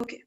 Okay.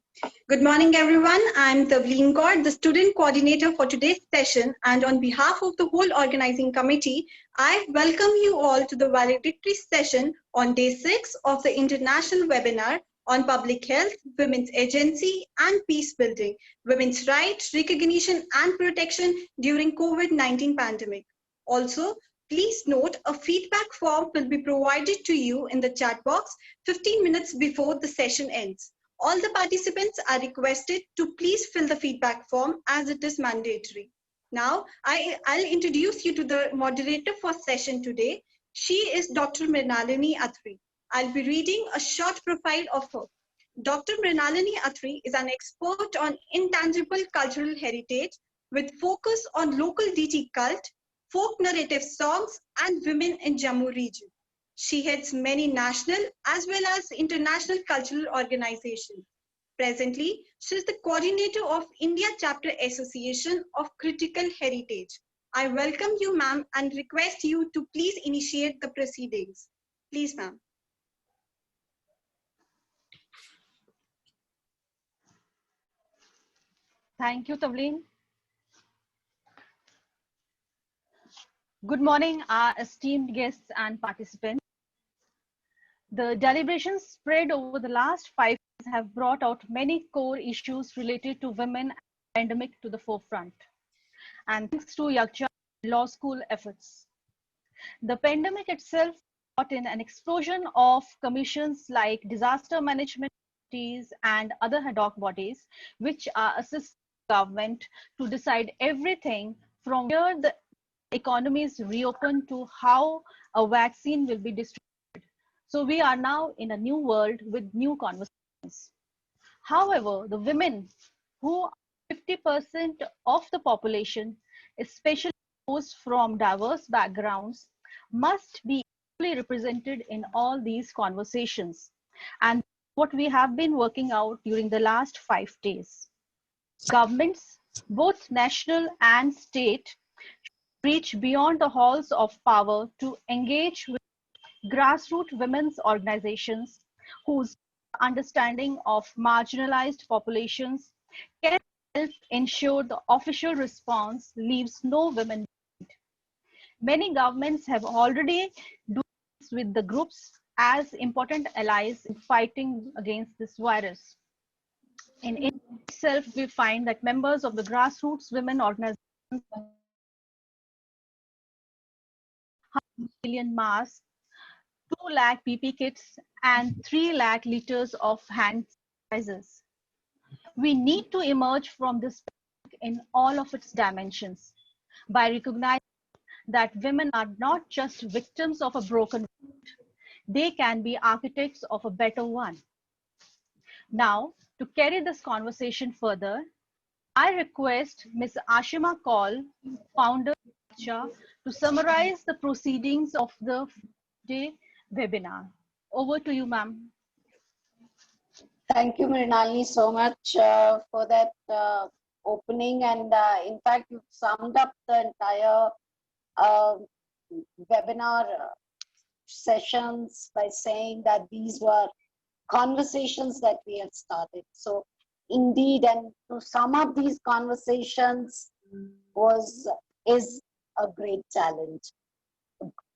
Good morning, everyone. I'm Tavleen Kaur, the student coordinator for today's session. And on behalf of the whole organizing committee, I welcome you all to the valedictory session on day 6 of the international webinar on public health, women's agency, and peace building, women's rights, recognition, and protection during COVID-19 pandemic. Also, please note a feedback form will be provided to you in the chat box 15 minutes before the session ends. All the participants are requested to please fill the feedback form as it is mandatory. Now, I'll introduce you to the moderator for session today. She is Dr. Mrinalini Athri. I'll be reading a short profile of her. Dr. Mrinalini Athri is an expert on intangible cultural heritage with focus on local deity cult, folk narrative songs, and women in Jammu region. She heads many national as well as international cultural organizations. Presently, she is the coordinator of India Chapter Association of Critical Heritage. I welcome you, ma'am, and request you to please initiate the proceedings. Please, ma'am. Thank you, Tavleen. Good morning, our esteemed guests and participants. The deliberations spread over the last 5 years have brought out many core issues related to women and pandemic to the forefront. And thanks to Yaksha Law School efforts. The pandemic itself brought in an explosion of commissions like disaster management committees and other ad hoc bodies, which are assisting the government to decide everything from where the economies reopen to how a vaccine will be distributed. So we are now in a new world with new conversations. However, the women who are 50% of the population, especially those from diverse backgrounds, must be equally represented in all these conversations. And what we have been working out during the last 5 days. Governments, both national and state, reach beyond the halls of power to engage with grassroots women's organizations whose understanding of marginalized populations can help ensure the official response leaves no women behind. Many governments have already done this with the groups as important allies in fighting against this virus. In itself, we find that members of the grassroots women organizations 100 million masks, 2 lakh PP kits, and 3 lakh liters of hand sanitizers. We need to emerge from this in all of its dimensions by recognizing that women are not just victims of a broken world, they can be architects of a better one. Now, to carry this conversation further, I request Ms. Ashima Kaul, founder of Yaksha, to summarize the proceedings of the day webinar. Over to you, ma'am. Thank you, Mrinalini, so much for that opening. And in fact, you've summed up the entire webinar sessions by saying that these were conversations that we had started. So indeed, and to sum up these conversations is a great challenge.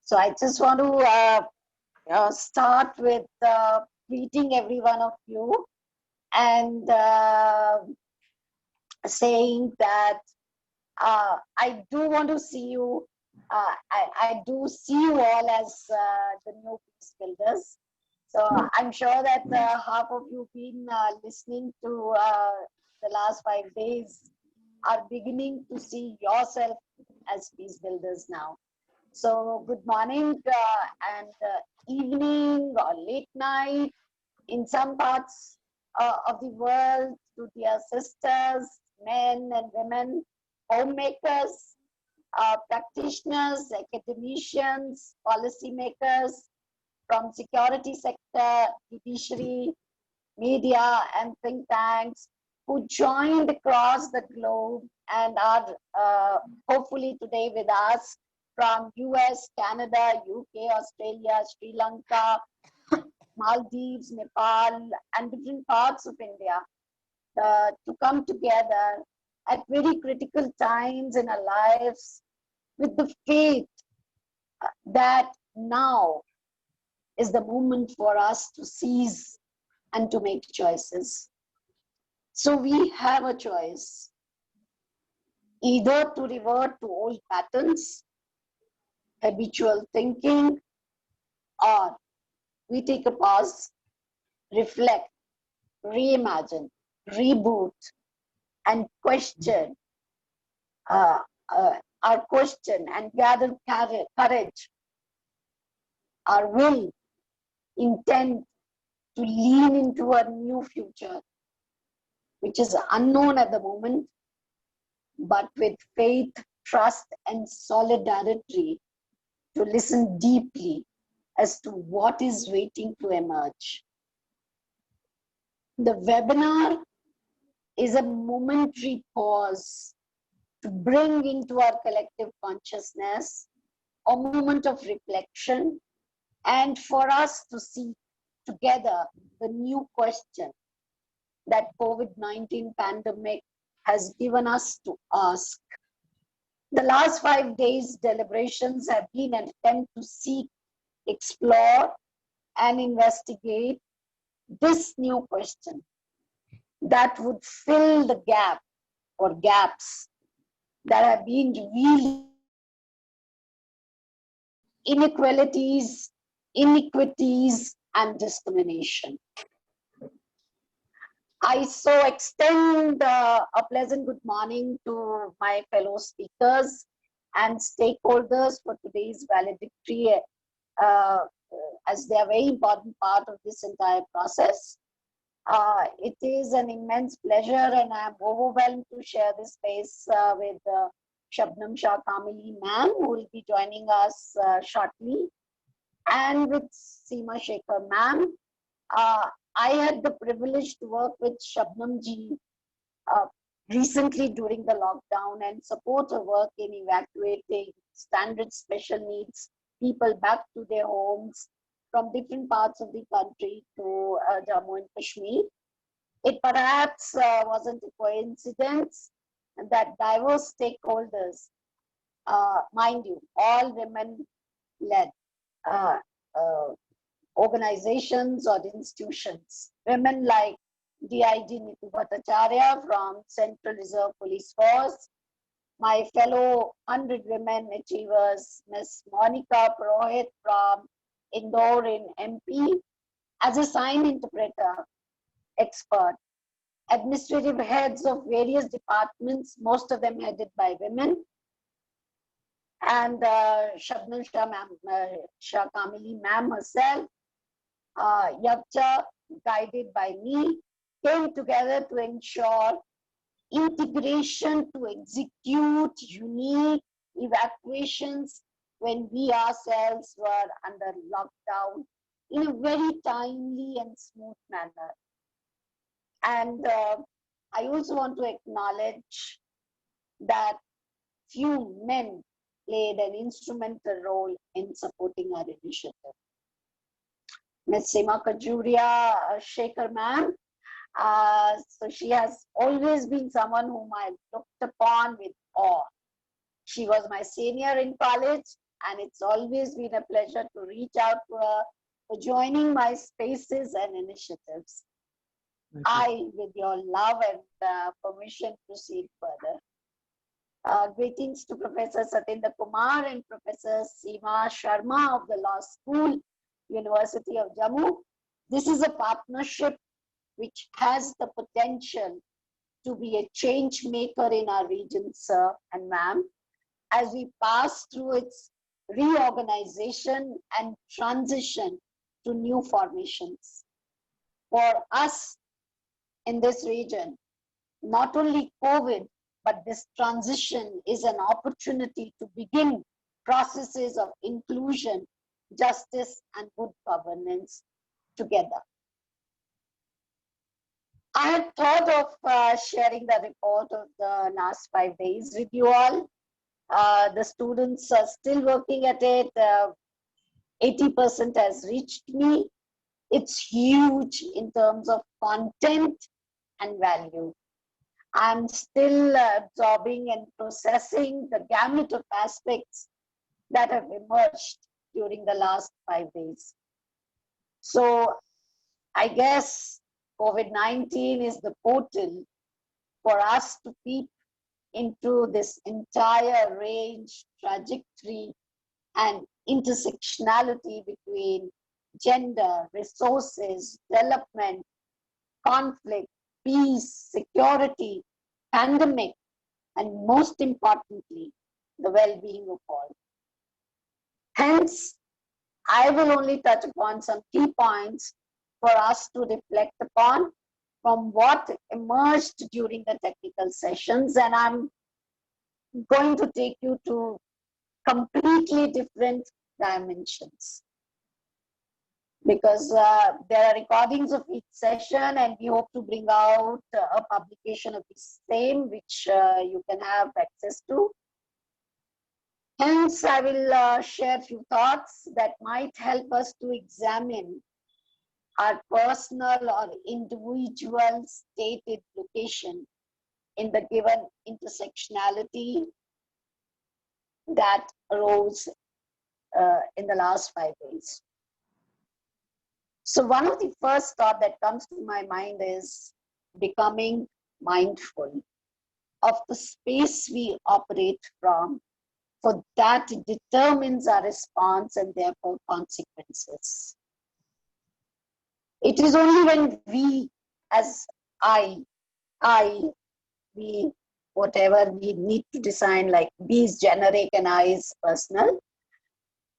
So I just want to start with greeting every one of you and saying that I do want to see you. I do see you all as the new peace builders. So I'm sure that half of you been listening to the last 5 days are beginning to see yourself as peace builders now. So good morning and evening or late night in some parts of the world to dear sisters, men and women, homemakers, practitioners, academicians, policymakers from security sector, judiciary, media and think tanks who joined across the globe and are hopefully today with us from US, Canada, UK, Australia, Sri Lanka, Maldives, Nepal, and different parts of India to come together at very critical times in our lives with the faith that now is the moment for us to seize and to make choices. So we have a choice, either to revert to old patterns, habitual thinking, or we take a pause, reflect, reimagine, reboot, and question our question and gather courage, our will, intent to lean into a new future, which is unknown at the moment, but with faith, trust, and solidarity to listen deeply as to what is waiting to emerge. The webinar is a momentary pause to bring into our collective consciousness a moment of reflection and for us to see together the new question that COVID-19 pandemic has given us to ask. The last 5 days deliberations have been an attempt to seek, explore, and investigate this new question that would fill the gap or gaps that have been revealed, inequalities, iniquities, and discrimination. I so extend a pleasant good morning to my fellow speakers and stakeholders for today's valedictory, as they are a very important part of this entire process. It is an immense pleasure, and I am overwhelmed to share this space with Shabnam Shah Kamili ma'am, who will be joining us shortly, and with Seema Shekhar ma'am. I had the privilege to work with Shabnam ji recently during the lockdown and support her work in evacuating standard special needs people back to their homes from different parts of the country to Jammu and Kashmir. It perhaps wasn't a coincidence that diverse stakeholders, mind you, all women-led organizations or institutions, women like DIG Nitu Bhattacharya from Central Reserve Police Force, my fellow 100 women achievers, Ms. Monica Purohit from Indore in MP, as a sign interpreter expert, administrative heads of various departments, most of them headed by women, and Shabnam Shah Kamili ma'am herself, Yavcha, guided by me, came together to ensure integration to execute unique evacuations when we ourselves were under lockdown in a very timely and smooth manner. And I also want to acknowledge that few men played an instrumental role in supporting our initiative. Ms. Seema Kajuria Shekhar ma'am, so she has always been someone whom I looked upon with awe. She was my senior in college, and it's always been a pleasure to reach out to her for joining my spaces and initiatives. I, with your love and permission, proceed further. Greetings to Professor Satyendra Kumar and Professor Seema Sharma of the Law School, University of Jammu. This is a partnership which has the potential to be a change maker in our region, sir and ma'am, as we pass through its reorganization and transition to new formations. For us in this region, not only COVID, but this transition is an opportunity to begin processes of inclusion, justice, and good governance together. I had thought of sharing the report of the last 5 days with you all. The students are still working at it. 80% has reached me. It's huge in terms of content and value. I'm still absorbing and processing the gamut of aspects that have emerged during the last 5 days. So I guess COVID-19 is the portal for us to peep into this entire range, trajectory, and intersectionality between gender, resources, development, conflict, peace, security, pandemic, and most importantly, the well-being of all. Hence, I will only touch upon some key points for us to reflect upon from what emerged during the technical sessions, and I'm going to take you to completely different dimensions, because there are recordings of each session, and we hope to bring out a publication of the same, which you can have access to. Hence, I will share a few thoughts that might help us to examine our personal or individual stated location in the given intersectionality that arose in the last 5 days. So one of the first thought that comes to my mind is becoming mindful of the space we operate from, for that determines our response and therefore consequences. It is only when we, as we, whatever we need to design, like B is generic and I is personal.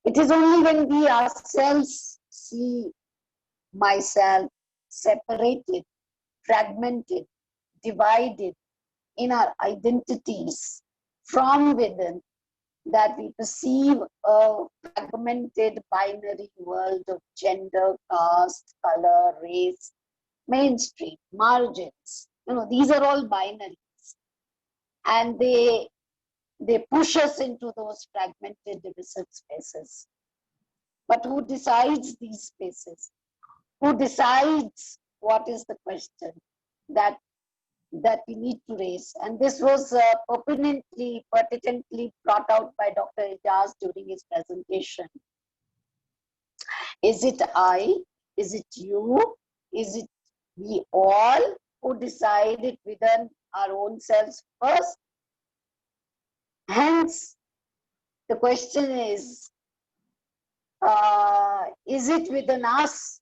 It is only when we ourselves see myself separated, fragmented, divided in our identities from within, that we perceive a fragmented binary world of gender, caste, color, race, mainstream, margins. These are all binaries. And they push us into those fragmented, divisive spaces. But who decides these spaces? Who decides what is the question that we need to raise? And this was pertinently brought out by Dr. Ijaz during his presentation. Is it I? Is it you? Is it we all who decide it within our own selves first? Hence, the question is it within us,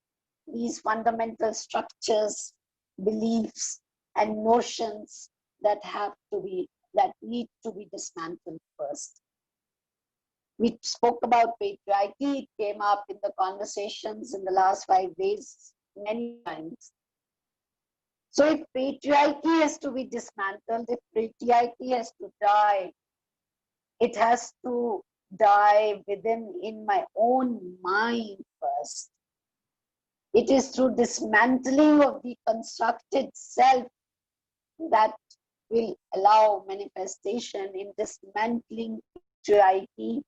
these fundamental structures, beliefs, and notions that need to be dismantled first? We spoke about patriarchy. It came up in the conversations in the last 5 days many times. So if patriarchy has to be dismantled, if patriarchy has to die, it has to die in my own mind first. It is through dismantling of the constructed self that will allow manifestation in dismantling patriarchy.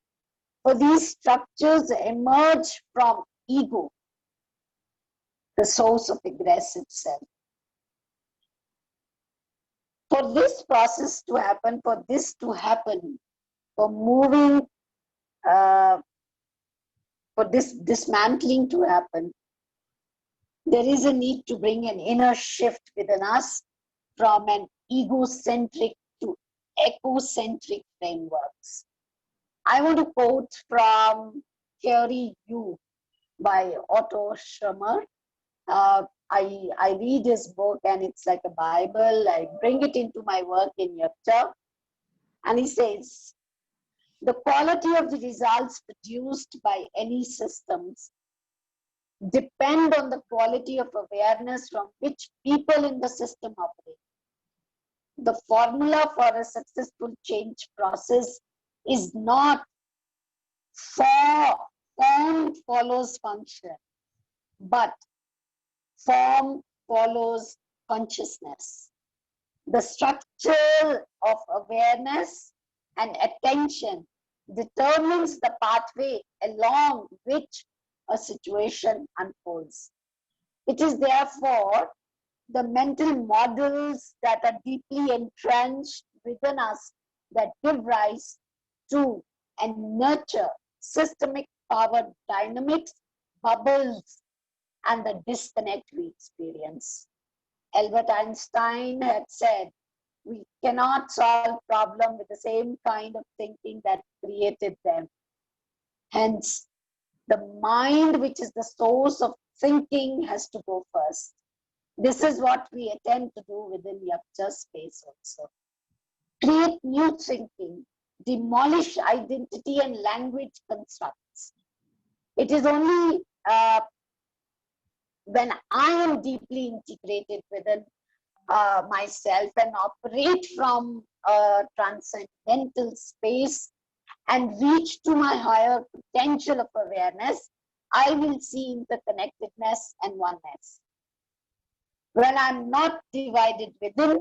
For these structures emerge from ego, the source of aggressive self. For this process to happen, for moving, for this dismantling to happen, there is a need to bring an inner shift within us from an egocentric to ecocentric frameworks. I want to quote from Theory U by Otto Scharmer. I read his book and it's like a Bible. I bring it into my work in Yakta. And he says, the quality of the results produced by any systems depend on the quality of awareness from which people in the system operate. The formula for a successful change process is not form follows function, but form follows consciousness. The structure of awareness and attention determines the pathway along which a situation unfolds. It is therefore the mental models that are deeply entrenched within us that give rise to and nurture systemic power dynamics, bubbles, and the disconnect we experience. Albert Einstein had said, we cannot solve problems with the same kind of thinking that created them. Hence, the mind, which is the source of thinking, has to go first. This is what we attempt to do within Yaksha space also. Create new thinking, demolish identity and language constructs. It is only when I am deeply integrated within myself and operate from a transcendental space and reach to my higher potential of awareness, I will see interconnectedness and oneness. When I'm not divided within,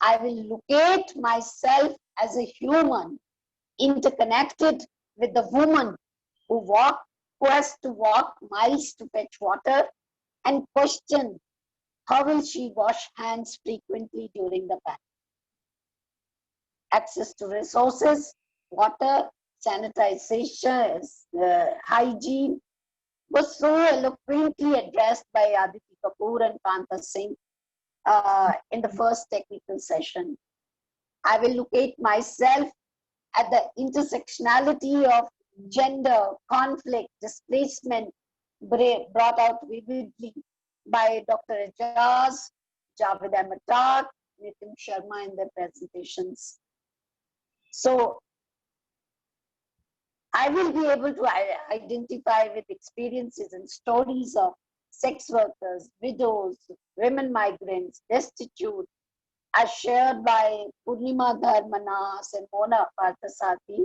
I will locate myself as a human, interconnected with the woman who has to walk miles to fetch water, and question how will she wash hands frequently during the pandemic. Access to resources, water, sanitization, hygiene was so eloquently addressed by Aditi Kapoor and Kanta Singh in the first technical session. I will locate myself at the intersectionality of gender, conflict, displacement, brought out vividly by Dr. Ejaz, Javed Ahmed Taq, Nitin Sharma in their presentations. So I will be able to identify with experiences and stories of sex workers, widows, women migrants, destitute, as shared by Purnima Dharmanas and Mona Parthasati.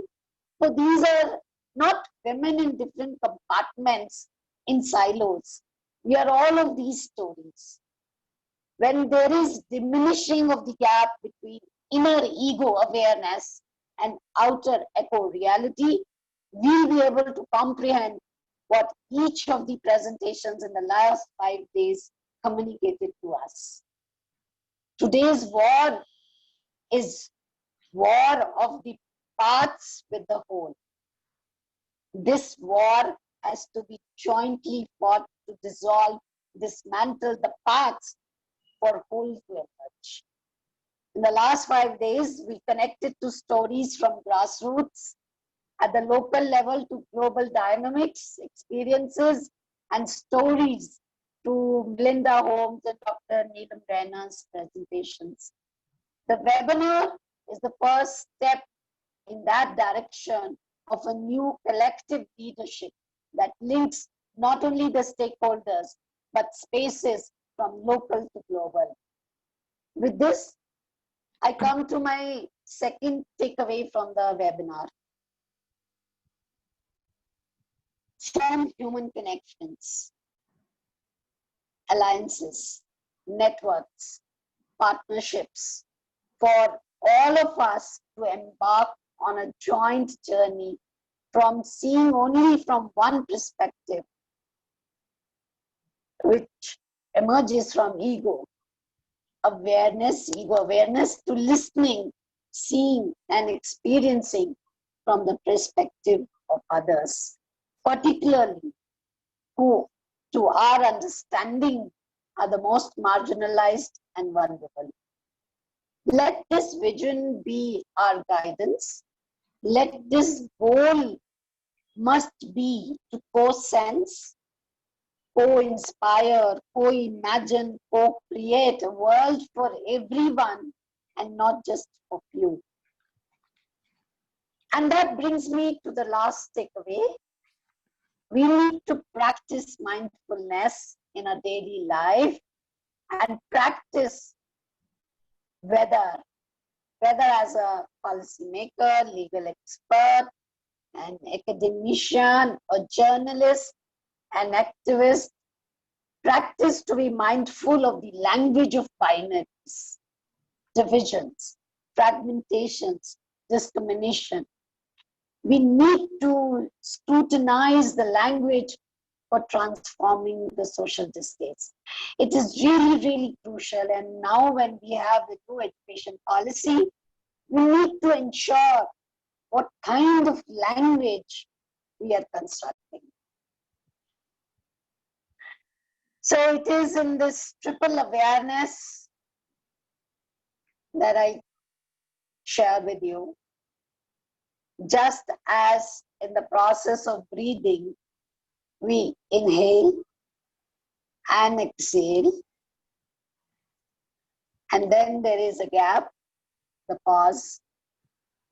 So these are not women in different compartments in silos. We are all of these stories. When there is diminishing of the gap between inner ego awareness and outer echo reality, we'll be able to comprehend what each of the presentations in the last 5 days communicated to us. Today's war is war of the parts with the whole. This war has to be jointly fought to dissolve, dismantle the parts for whole to emerge. In the last 5 days, we connected to stories from grassroots at the local level to global dynamics, experiences, and stories to Melinda Holmes and Dr. Neelam Rainer's presentations. The webinar is the first step in that direction of a new collective leadership that links not only the stakeholders, but spaces from local to global. With this, I come to my second takeaway from the webinar. Form human connections, alliances, networks, partnerships for all of us to embark on a joint journey from seeing only from one perspective, which emerges from ego awareness, to listening, seeing, and experiencing from the perspective of others, particularly who, to our understanding, are the most marginalized and vulnerable. Let this vision be our guidance. Let this goal must be to co-sense, co-inspire, co-imagine, co-create a world for everyone and not just for few. And that brings me to the last takeaway. We need to practice mindfulness in our daily life and practice whether as a policymaker, legal expert, an academician, a journalist, an activist, practice to be mindful of the language of binaries, divisions, fragmentations, discrimination. We need to scrutinize the language for transforming the social displays. It is really, really crucial. And now when we have the new education policy, we need to ensure what kind of language we are constructing. So it is in this triple awareness that I share with you. Just as in the process of breathing, we inhale and exhale, and then there is a gap, the pause.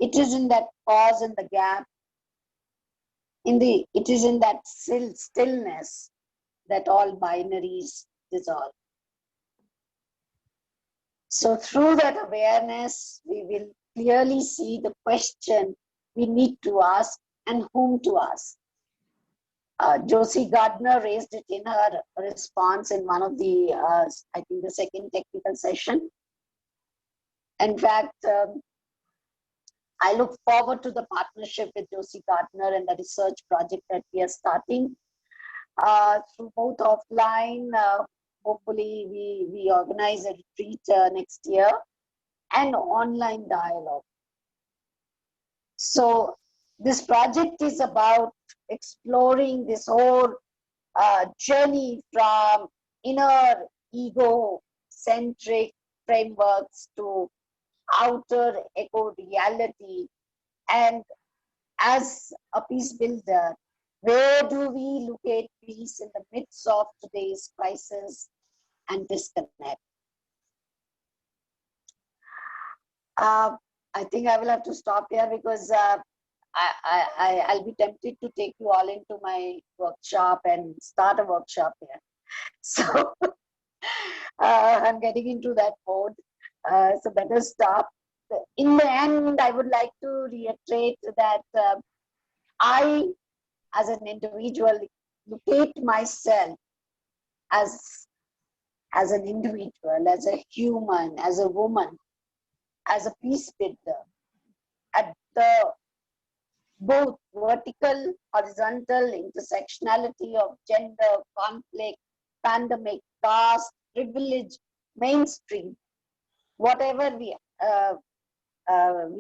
It is in that pause and the gap, it is in that stillness that all binaries dissolve. So through that awareness, we will clearly see the question we need to ask and whom to ask. Josie Gardner raised it in her response in one of the, I think the second technical session. In fact, I look forward to the partnership with Josie Gardner and the research project that we are starting through both offline. Hopefully, we organize a retreat next year, and online dialogue. So this project is about exploring this whole journey from inner ego-centric frameworks to outer echo reality. And as a peace builder, where do we locate peace in the midst of today's crisis and disconnect? I think I will have to stop here because I'll be tempted to take you all into my workshop and start a workshop here. So I'm getting into that mode. So better stop. In the end, I would like to reiterate that I, as an individual, locate myself as an individual, as a human, as a woman, as a peace builder, at the both vertical, horizontal intersectionality of gender, conflict, pandemic, caste, privilege, mainstream, whatever we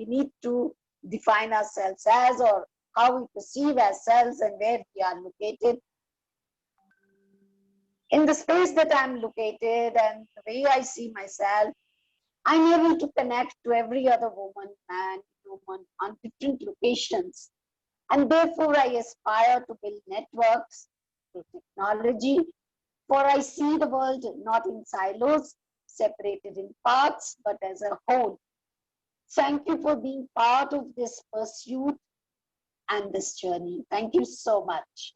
need to define ourselves as, or how we perceive ourselves and where we are located. In the space that I'm located and the way I see myself, I'm able to connect to every other woman, man, woman on different locations. And therefore, I aspire to build networks through technology, for I see the world not in silos, separated in parts, but as a whole. Thank you for being part of this pursuit and this journey. Thank you so much.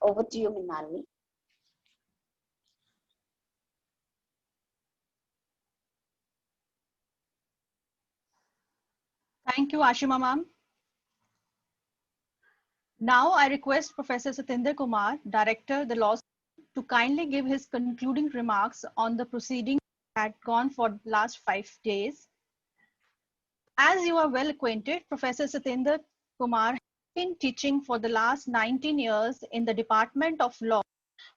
Over to you, Minali. Thank you, Ashima ma'am. Now I request Professor Satinder Kumar, Director, the Law School, to kindly give his concluding remarks on the proceedings that had gone for the last 5 days. As you are well acquainted, Professor Satinder Kumar has been teaching for the last 19 years in the Department of Law,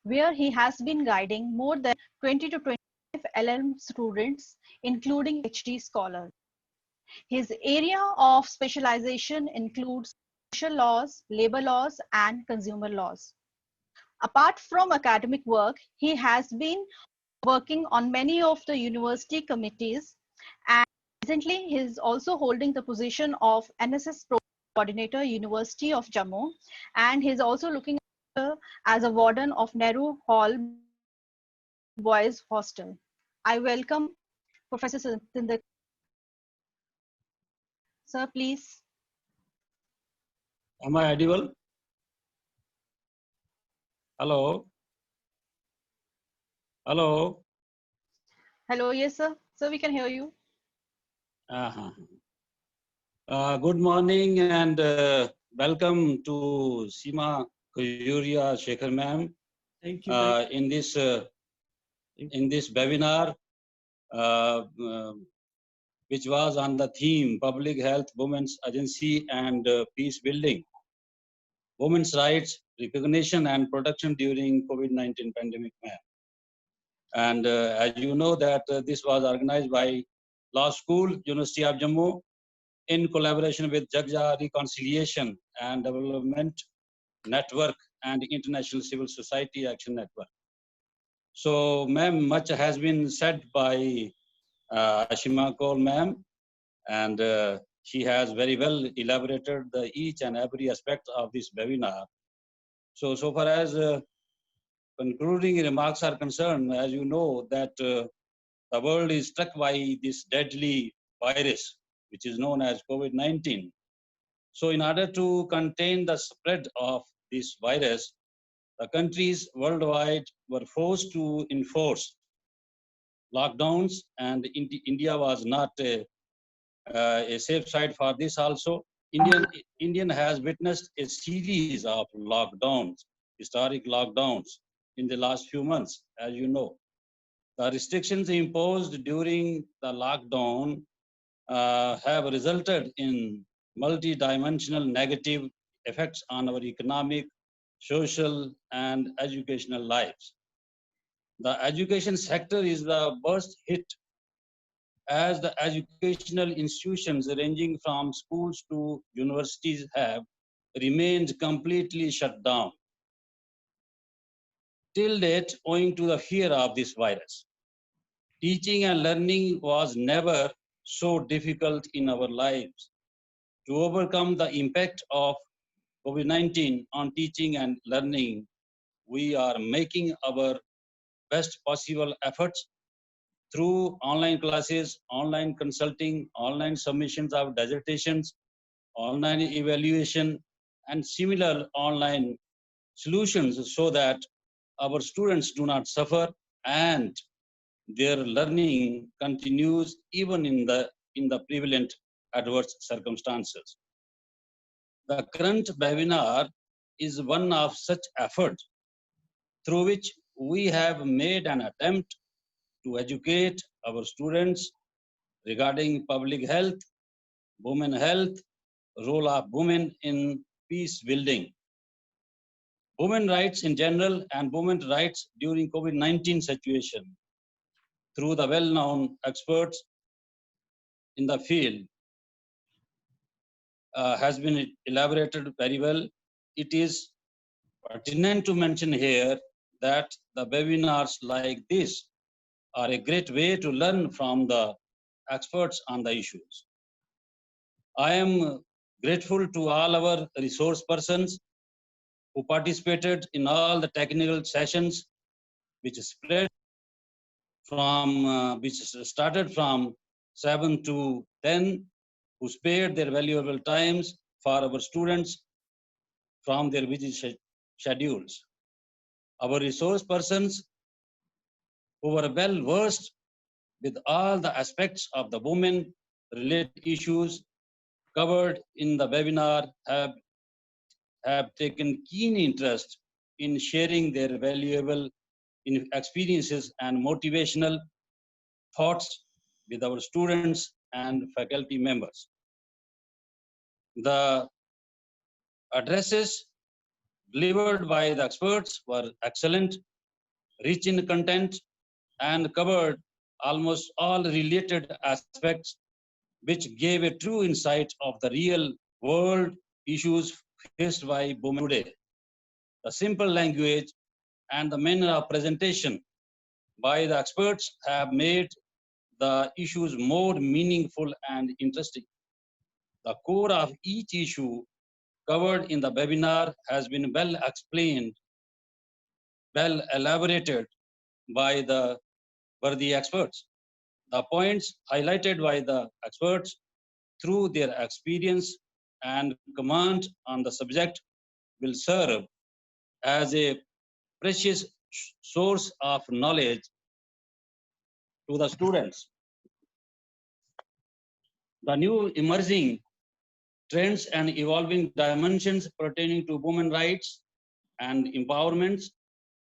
where he has been guiding more than 20 to 25 LLM students, including PhD scholars. His area of specialization includes social laws, labor laws, and consumer laws. Apart from academic work, he has been working on many of the university committees, and recently he is also holding the position of NSS Coordinator, University of Jammu, and he is also looking after as a warden of Nehru Hall Boys Hostel. I welcome Professor Satinder. Sir, please. Am I audible? Hello? Hello? Hello, yes, sir. Sir, we can hear you. Good morning and welcome to Seema Khajuria Shekhar ma'am. Thank you. In this webinar, which was on the theme Public Health, Women's Agency and Peace Building. women's rights, recognition and protection during COVID-19 pandemic, ma'am. And as you know that this was organized by Law School, University of Jammu, in collaboration with Jagja Reconciliation and Development Network and International Civil Society Action Network. So, ma'am, much has been said by Ashima Kaul, ma'am, and she has very well elaborated each and every aspect of this webinar. So far as concluding remarks are concerned, as you know that the world is struck by this deadly virus, which is known as COVID-19. So in order to contain the spread of this virus, the countries worldwide were forced to enforce lockdowns, and India was not a safe side for this also. Indian has witnessed a series of lockdowns, historic lockdowns in the last few months, as you know. The restrictions imposed during the lockdown have resulted in multi-dimensional negative effects on our economic, social, and educational lives. The education sector is the worst hit, as the educational institutions ranging from schools to universities have remained completely shut down till date owing to the fear of this virus. Teaching and learning was never so difficult in our lives. To overcome the impact of COVID-19 on teaching and learning, we are making our best possible efforts through online classes, online consulting, online submissions of dissertations, online evaluation, and similar online solutions so that our students do not suffer and their learning continues even in the prevalent adverse circumstances. The current webinar is one of such efforts through which we have made an attempt to educate our students regarding public health, women health, role of women in peace building, women rights in general, and women rights during COVID-19 situation through the well-known experts in the field has been elaborated very well. It is pertinent to mention here that the webinars like this are a great way to learn from the experts on the issues. I am grateful to all our resource persons who participated in all the technical sessions which started from 7 to 10, who spared their valuable times for our students from their busy schedules. Our resource persons who were well versed with all the aspects of the women related issues covered in the webinar have taken keen interest in sharing their valuable experiences and motivational thoughts with our students and faculty members. The addresses delivered by the experts were excellent, rich in content, and covered almost all related aspects, which gave a true insight of the real world issues faced by women today. The simple language and the manner of presentation by the experts have made the issues more meaningful and interesting. The core of each issue covered in the webinar has been well explained, well elaborated by the worthy experts. The points highlighted by the experts through their experience and command on the subject will serve as a precious source of knowledge to the students. The new emerging trends and evolving dimensions pertaining to women rights and empowerment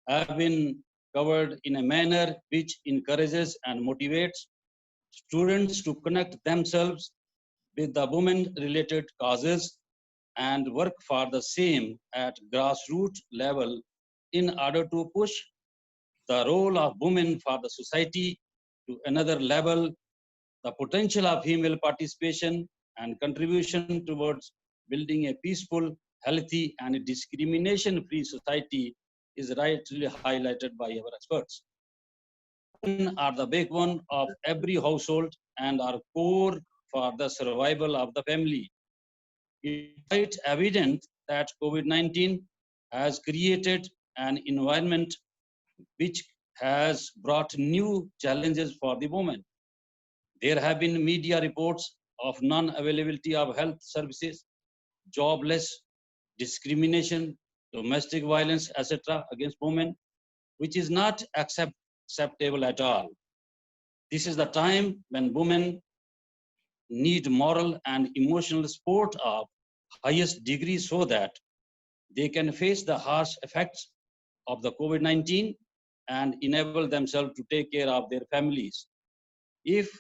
have been covered in a manner which encourages and motivates students to connect themselves with the women-related causes and work for the same at grassroots level in order to push the role of women for the society to another level. The potential of female participation and contribution towards building a peaceful, healthy, and discrimination-free society is rightly highlighted by our experts. Women are the backbone of every household and are core for the survival of the family. It's quite evident that COVID-19 has created an environment which has brought new challenges for the women. There have been media reports of non-availability of health services, jobless, discrimination, domestic violence, etc. against women, which is not acceptable at all. This is the time when women need moral and emotional support of highest degree so that they can face the harsh effects of the COVID-19 and enable themselves to take care of their families if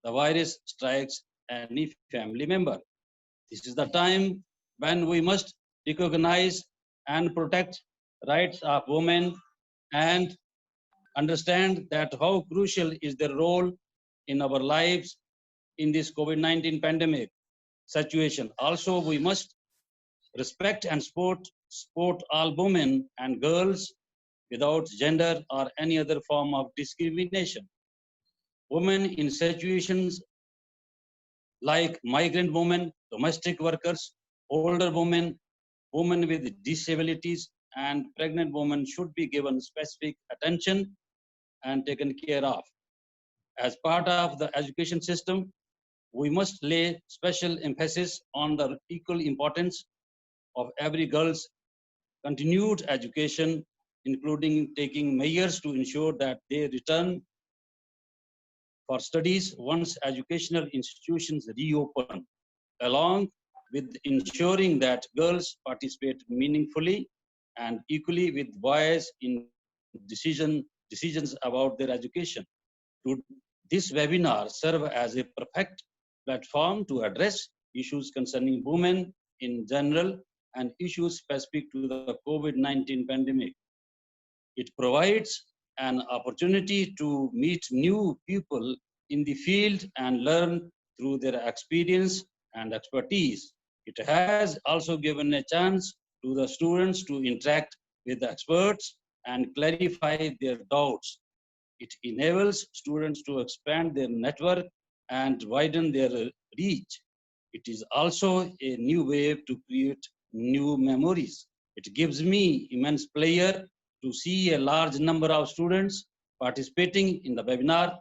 the virus strikes any family member. This is the time when we must recognize and protect rights of women and understand that how crucial is their role in our lives in this COVID-19 pandemic situation. Also, we must respect and support all women and girls without gender or any other form of discrimination. Women in situations like migrant women, domestic workers, older women, women with disabilities, and pregnant women should be given specific attention and taken care of. As part of the education system, we must lay special emphasis on the equal importance of every girl's continued education, including taking measures to ensure that they return for studies once educational institutions reopen, along with ensuring that girls participate meaningfully and equally with boys in decisions about their education. This webinar serve as a perfect platform to address issues concerning women in general and issues specific to the COVID-19 pandemic. It provides an opportunity to meet new people in the field and learn through their experience and expertise. It has also given a chance to the students to interact with the experts and clarify their doubts. It enables students to expand their network and widen their reach. It is also a new way to create new memories. It gives me immense pleasure to see a large number of students participating in the webinar.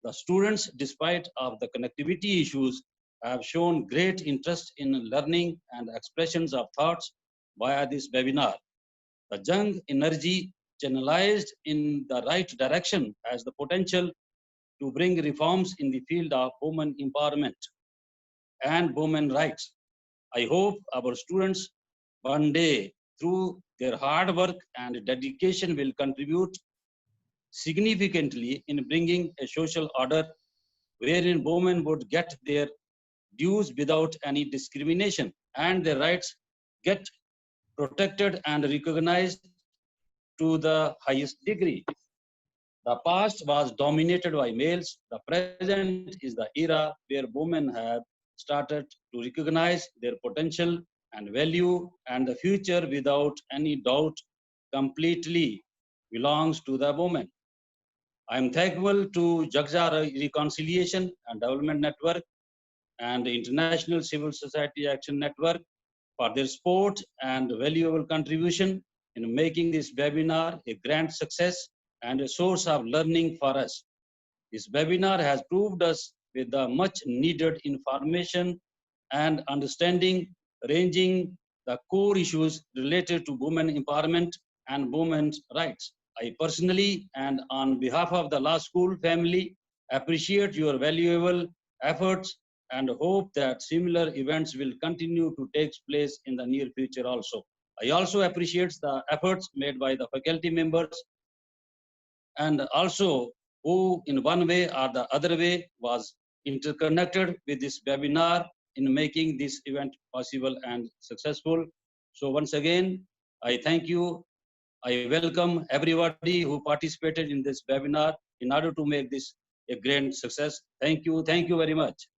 The students, despite of the connectivity issues, have shown great interest in learning and expressions of thoughts via this webinar. The young energy channelized in the right direction has the potential to bring reforms in the field of women empowerment and women rights. I hope our students one day, through their hard work and dedication, will contribute significantly in bringing a social order wherein women would get their dues without any discrimination and their rights get protected and recognized to the highest degree. The past was dominated by males. The present is the era where women have started to recognize their potential and value, and the future, without any doubt, completely belongs to the woman. I am thankful to Jagja Reconciliation and Development Network and the International Civil Society Action Network for their support and valuable contribution in making this webinar a grand success and a source of learning for us. This webinar has proved us with the much needed information and understanding ranging the core issues related to women empowerment and women's rights. I personally and on behalf of the Law School family appreciate your valuable efforts and hope that similar events will continue to take place in the near future also. I also appreciate the efforts made by the faculty members and also who in one way or the other way was interconnected with this webinar in making this event possible and successful. So once again, I thank you. I welcome everybody who participated in this webinar in order to make this a great success. Thank you. Thank you very much.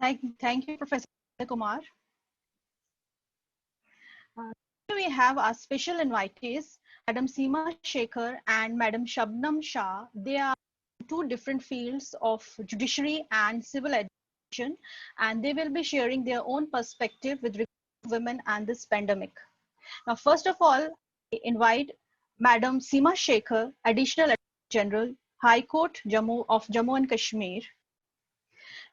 Thank you, Professor Kumar. We have our special invitees, Madam Seema Shekhar and Madam Shabnam Shah. They are two different fields of judiciary and civil education, and they will be sharing their own perspective with regard to women and this pandemic. Now, first of all, I invite Madam Seema Shekhar, Additional Attorney General, High Court, Jammu and Kashmir.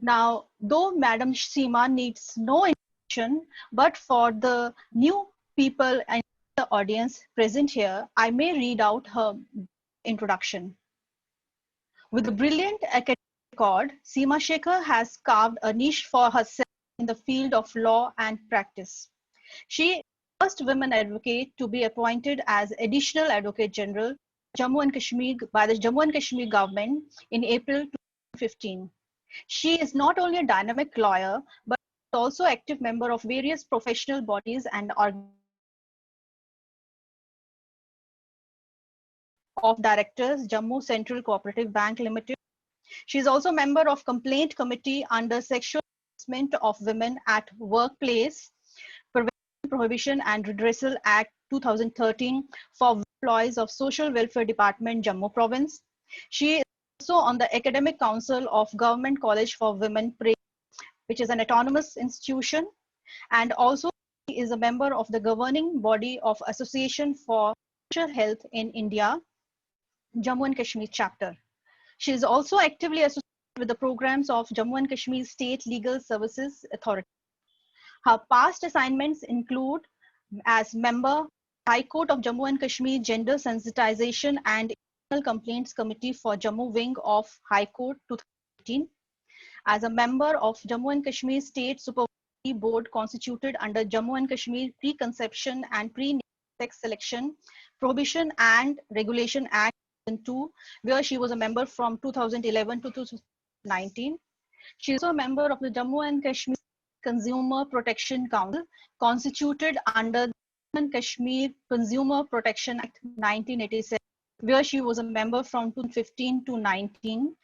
Now, though Madam Seema needs no introduction, but for the new people and the audience present here, I may read out her introduction. With a brilliant academic record, Seema Shekhar has carved a niche for herself in the field of law and practice. She is the first women advocate to be appointed as Additional Advocate General Jammu and Kashmir by the Jammu and Kashmir government in April 2015. She is not only a dynamic lawyer, but also active member of various professional bodies and of directors, Jammu Central Cooperative Bank Limited. She is also a member of complaint committee under Sexual Harassment of Women at Workplace, Prevention, Prohibition and Redressal Act 2013 for employees of Social Welfare Department, Jammu Province. She is also on the Academic Council of Government College for Women, which is an autonomous institution, and also is a member of the governing body of Association for Sexual Health in India, Jammu and Kashmir chapter. She is also actively associated with the programs of Jammu and Kashmir State Legal Services Authority. Her past assignments include as member High Court of Jammu and Kashmir Gender Sensitization and Complaints Committee for Jammu Wing of High Court 2018, as a member of Jammu and Kashmir State Supervisory Board constituted under Jammu and Kashmir Preconception and Pre-Sex Selection Prohibition and Regulation Act 2002, where she was a member from 2011 to 2019. She is also a member of the Jammu and Kashmir Consumer Protection Council constituted under the Jammu and Kashmir Consumer Protection Act 1987, where she was a member from 2015 to 19.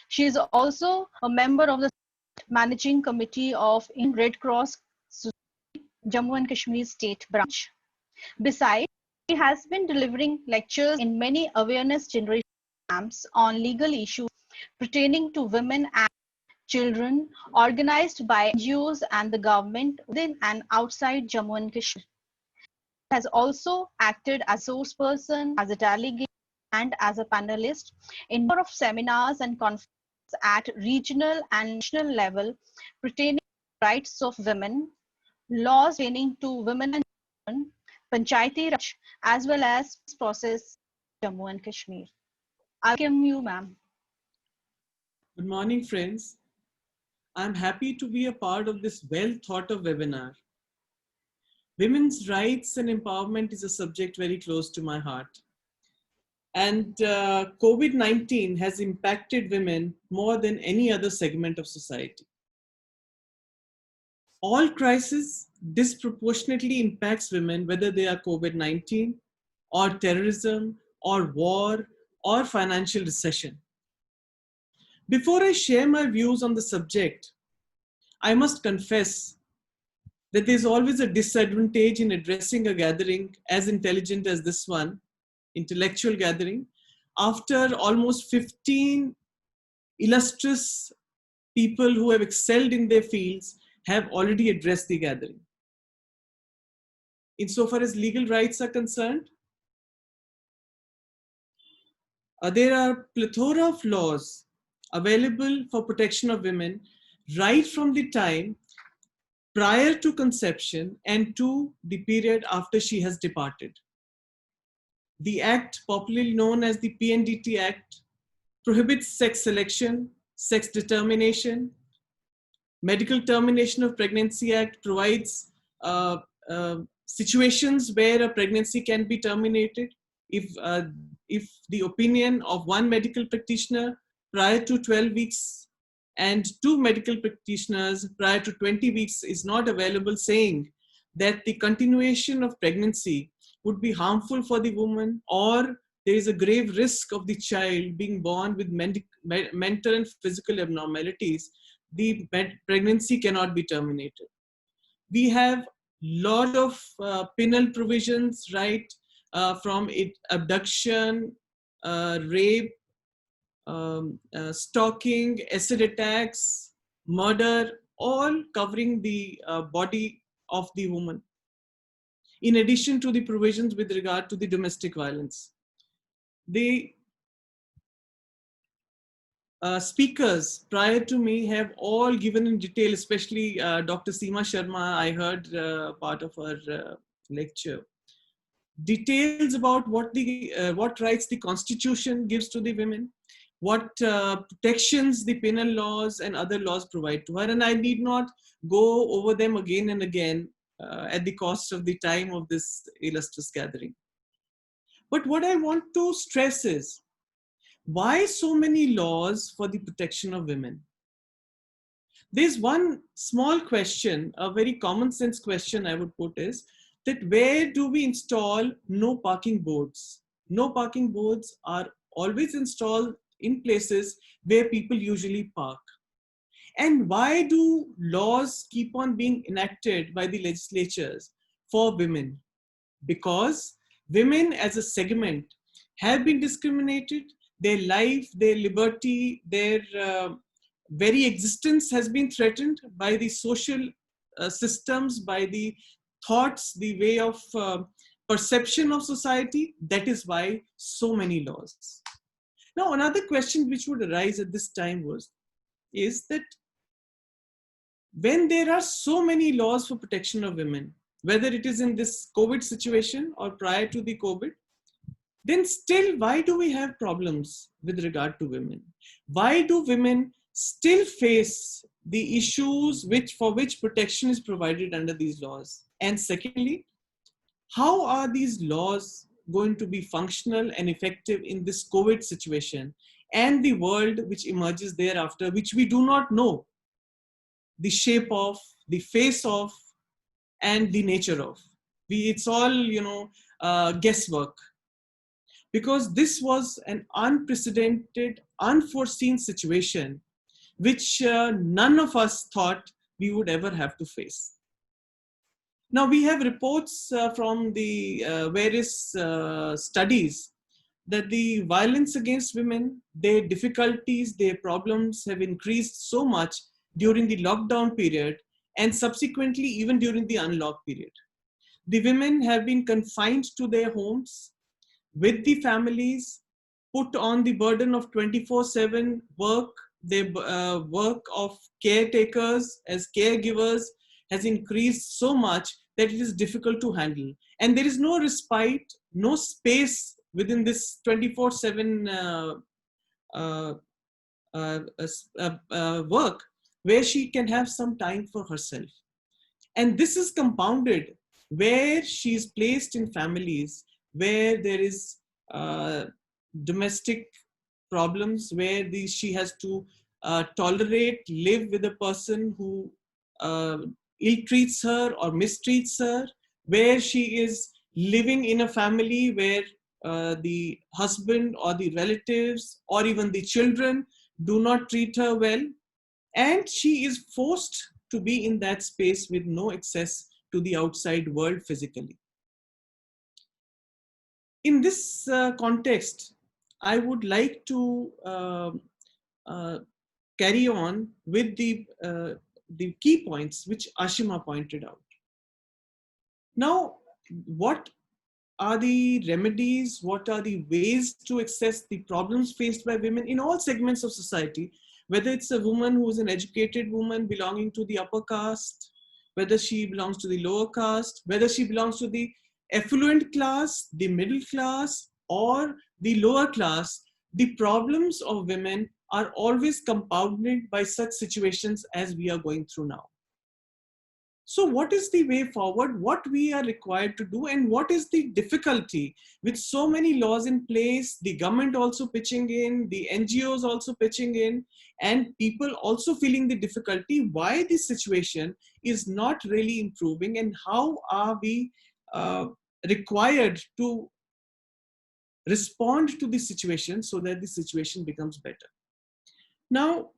She is also a member of the Managing Committee of Red Cross Society, Jammu and Kashmir State Branch. Besides, she has been delivering lectures in many awareness generation camps on legal issues pertaining to women and children organized by NGOs and the government within and outside Jammu and Kashmir. She has also acted as a source person, as a delegate, and as a panelist in a number of seminars and conferences at regional and national level pertaining to rights of women, laws pertaining to women and children, Panchayati Raj, as well as process Jammu and Kashmir. I welcome you, ma'am. Good morning, friends. I'm happy to be a part of this well-thought-of webinar. Women's rights and empowerment is a subject very close to my heart. And COVID-19 has impacted women more than any other segment of society. All crises disproportionately impacts women, whether they are COVID-19 or terrorism or war or financial recession. Before I share my views on the subject, I must confess that there's always a disadvantage in addressing a gathering as intelligent as this one, intellectual gathering, after almost 15 illustrious people who have excelled in their fields have already addressed the gathering. Insofar as legal rights are concerned, there are plethora of laws available for protection of women right from the time prior to conception and to the period after she has departed. The Act, popularly known as the PNDT Act, prohibits sex selection, sex determination. Medical Termination of Pregnancy Act provides situations where a pregnancy can be terminated if the opinion of one medical practitioner prior to 12 weeks and 2 medical practitioners prior to 20 weeks is not available, saying that the continuation of pregnancy would be harmful for the woman, or there is a grave risk of the child being born with mental and physical abnormalities, the pregnancy cannot be terminated. We have lot of penal provisions, right, from abduction, rape, stalking, acid attacks, murder, all covering the body of the woman, in addition to the provisions with regard to the domestic violence. The speakers prior to me have all given in detail, especially Dr. Seema Sharma. I heard part of her lecture. Details about what rights the Constitution gives to the women, what protections the penal laws and other laws provide to her, and I need not go over them again and again at the cost of the time of this illustrious gathering. But what I want to stress is, why so many laws for the protection of women? There's one small question, a very common sense question I would put is that where do we install no parking boards? No parking boards are always installed in places where people usually park. And why do laws keep on being enacted by the legislatures for women? Because women as a segment have been discriminated. Their life, their liberty, their very existence has been threatened by the social systems, by the thoughts, the way of perception of society. That is why so many laws. Now, another question which would arise at this time is that when there are so many laws for protection of women, whether it is in this COVID situation or prior to the COVID, then still, why do we have problems with regard to women? Why do women still face the issues for which protection is provided under these laws? And secondly, how are these laws going to be functional and effective in this COVID situation and the world which emerges thereafter, which we do not know the shape of, the face of, and the nature of? It's all, guesswork. Because this was an unprecedented, unforeseen situation, which none of us thought we would ever have to face. Now, we have reports from the various studies that the violence against women, their difficulties, their problems have increased so much during the lockdown period and subsequently even during the unlock period. The women have been confined to their homes with the families, put on the burden of 24/7 work. The work of caretakers as caregivers has increased so much that it is difficult to handle. And there is no respite, no space within this 24/7 work where she can have some time for herself. And this is compounded where she is placed in families where there is domestic problems, where she has to tolerate, live with a person who ill-treats her or mistreats her, where she is living in a family where the husband or the relatives or even the children do not treat her well, and she is forced to be in that space with no access to the outside world physically. In this context, I would like to carry on with the key points which Ashima pointed out. Now, what are the remedies? What are the ways to assess the problems faced by women in all segments of society? Whether it's a woman who is an educated woman belonging to the upper caste, whether she belongs to the lower caste, whether she belongs to the affluent class, the middle class, or the lower class, the problems of women are always compounded by such situations as we are going through now. So what is the way forward? What we are required to do, and what is the difficulty with so many laws in place, the government also pitching in, the NGOs also pitching in, and people also feeling the difficulty, why this situation is not really improving, and how are we required to respond to the situation so that the situation becomes better. Now,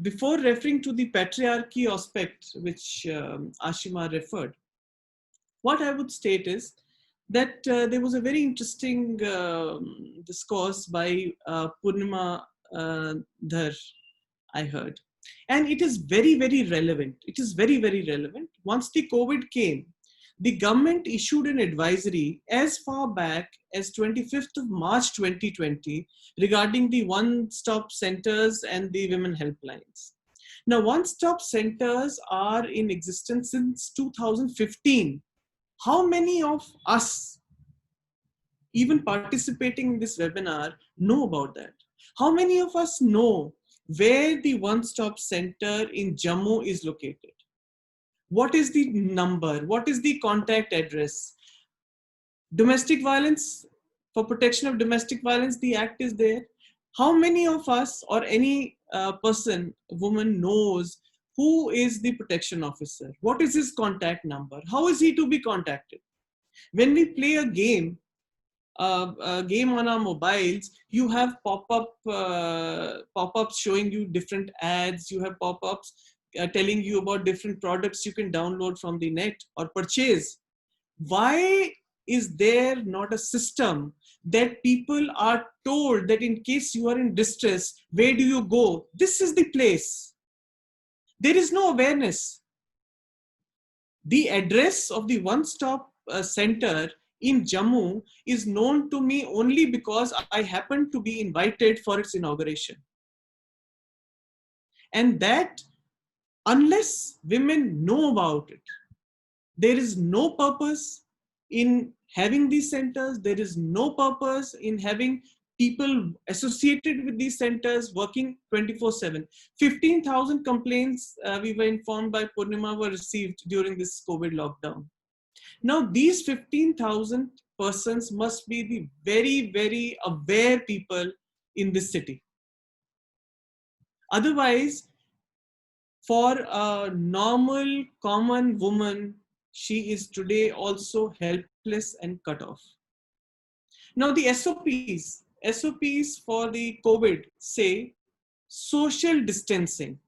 before referring to the patriarchy aspect, which Ashima referred, what I would state is that there was a very interesting discourse by Purnima Dhar, I heard. And it is very, very relevant. It is very, very relevant. Once the COVID came, the government issued an advisory as far back as 25th of March 2020 regarding the one-stop centers and the women helplines. Now, one-stop centers are in existence since 2015. How many of us, even participating in this webinar, know about that? How many of us know where the one-stop center in Jammu is located? What is the number? What is the contact address? Domestic violence, for protection of domestic violence, the act is there. How many of us or any person, woman knows who is the protection officer? What is his contact number? How is he to be contacted? When we play a game on our mobiles, you have pop-ups showing you different ads. You have pop-ups telling you about different products you can download from the net or purchase. Why is there not a system that people are told that in case you are in distress, where do you go? This is the place. There is no awareness. The address of the one-stop center in Jammu is known to me only because I happened to be invited for its inauguration. And that, unless women know about it, there is no purpose in having these centers. There is no purpose in having people associated with these centers working 24/7. 15,000 complaints, we were informed by Purnima, were received during this COVID lockdown. Now, these 15,000 persons must be the very, very aware people in this city. Otherwise, for a normal, common woman, she is today also helpless and cut off. Now, the SOPs for the COVID say social distancing.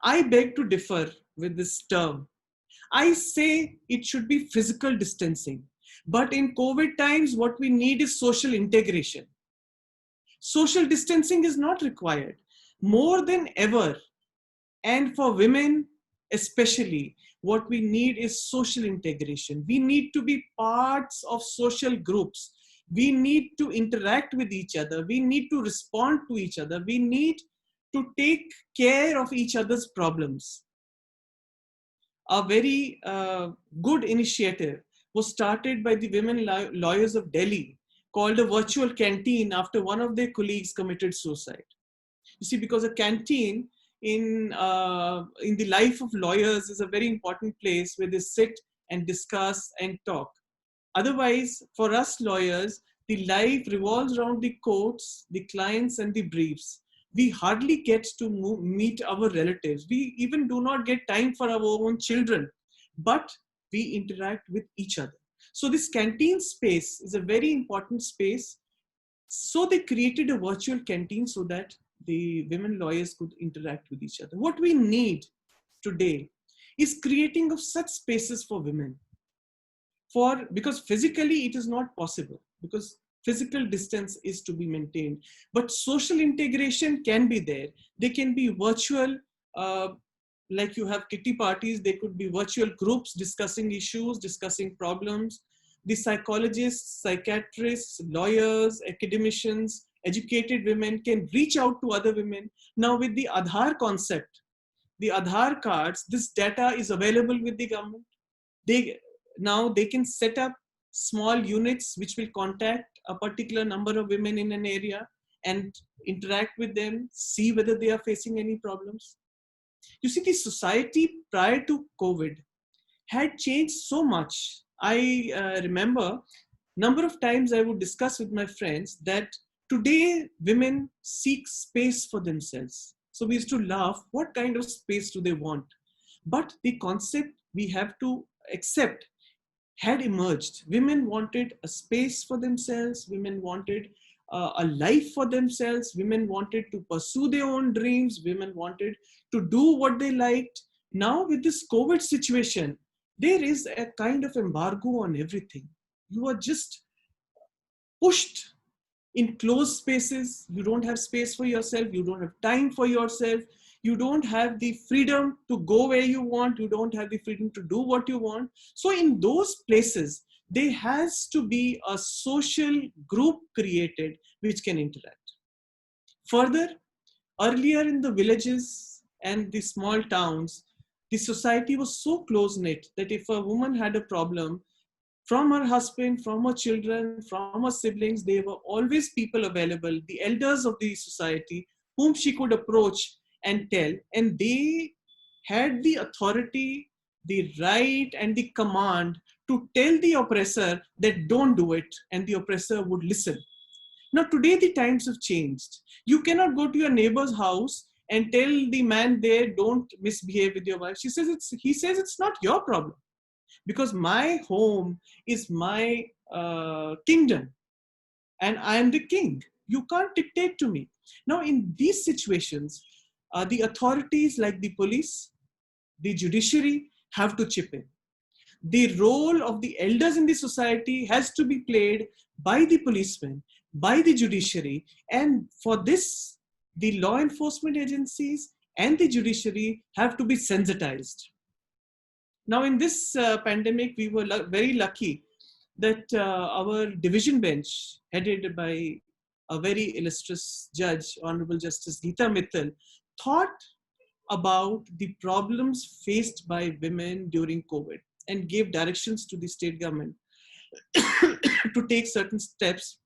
I beg to differ with this term. I say it should be physical distancing. But in COVID times, what we need is social integration. Social distancing is not required. More than ever, and for women especially, what we need is social integration. We need to be parts of social groups. We need to interact with each other. We need to respond to each other. We need to take care of each other's problems. A very good initiative was started by the women lawyers of Delhi, called a virtual canteen after one of their colleagues committed suicide. You see, because a canteen in the life of lawyers is a very important place where they sit and discuss and talk. Otherwise, for us lawyers, the life revolves around the courts, the clients, and the briefs. We hardly get to meet our relatives. We even do not get time for our own children, but we interact with each other. So this canteen space is a very important space. So they created a virtual canteen so that the women lawyers could interact with each other. What we need today is creating of such spaces for women. Because physically it is not possible, because physical distance is to be maintained. But social integration can be there. They can be virtual, like you have kitty parties, they could be virtual groups discussing issues, discussing problems. The psychologists, psychiatrists, lawyers, academicians, educated women can reach out to other women. Now with the Aadhaar concept, the Aadhaar cards, this data is available with the government. Now they can set up small units which will contact a particular number of women in an area and interact with them, see whether they are facing any problems. You see, the society prior to COVID had changed so much. I remember number of times I would discuss with my friends that today women seek space for themselves. So we used to laugh, what kind of space do they want? But the concept we have to accept had emerged. Women wanted a space for themselves. Women wanted a life for themselves. Women wanted to pursue their own dreams. Women wanted to do what they liked. Now with this COVID situation, there is a kind of embargo on everything. You are just pushed in closed spaces. You don't have space for yourself. You don't have time for yourself. You don't have the freedom to go where you want. You don't have the freedom to do what you want. So in those places, there has to be a social group created which can interact. Further, earlier in the villages and the small towns, the society was so close-knit that if a woman had a problem, from her husband, from her children, from her siblings, there were always people available, the elders of the society, whom she could approach and tell. And they had the authority, the right, and the command to tell the oppressor that don't do it, and the oppressor would listen. Now, today the times have changed. You cannot go to your neighbor's house and tell the man there, don't misbehave with your wife. He says it's not your problem, because my home is my kingdom and I am the king. You can't dictate to me. Now, in these situations, the authorities like the police, the judiciary have to chip in. The role of the elders in the society has to be played by the policemen, by the judiciary, and for this, the law enforcement agencies and the judiciary have to be sensitized. Now, in this pandemic, we were very lucky that our division bench, headed by a very illustrious judge, Honorable Justice Geeta Mittal, thought about the problems faced by women during COVID and gave directions to the state government to take certain steps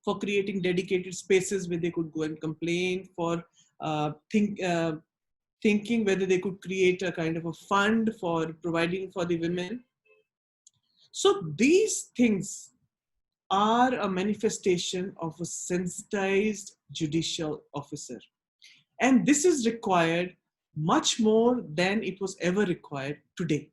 for creating dedicated spaces where they could go and complain, for thinking whether they could create a kind of a fund for providing for the women. So these things are a manifestation of a sensitized judicial officer. And this is required much more than it was ever required today.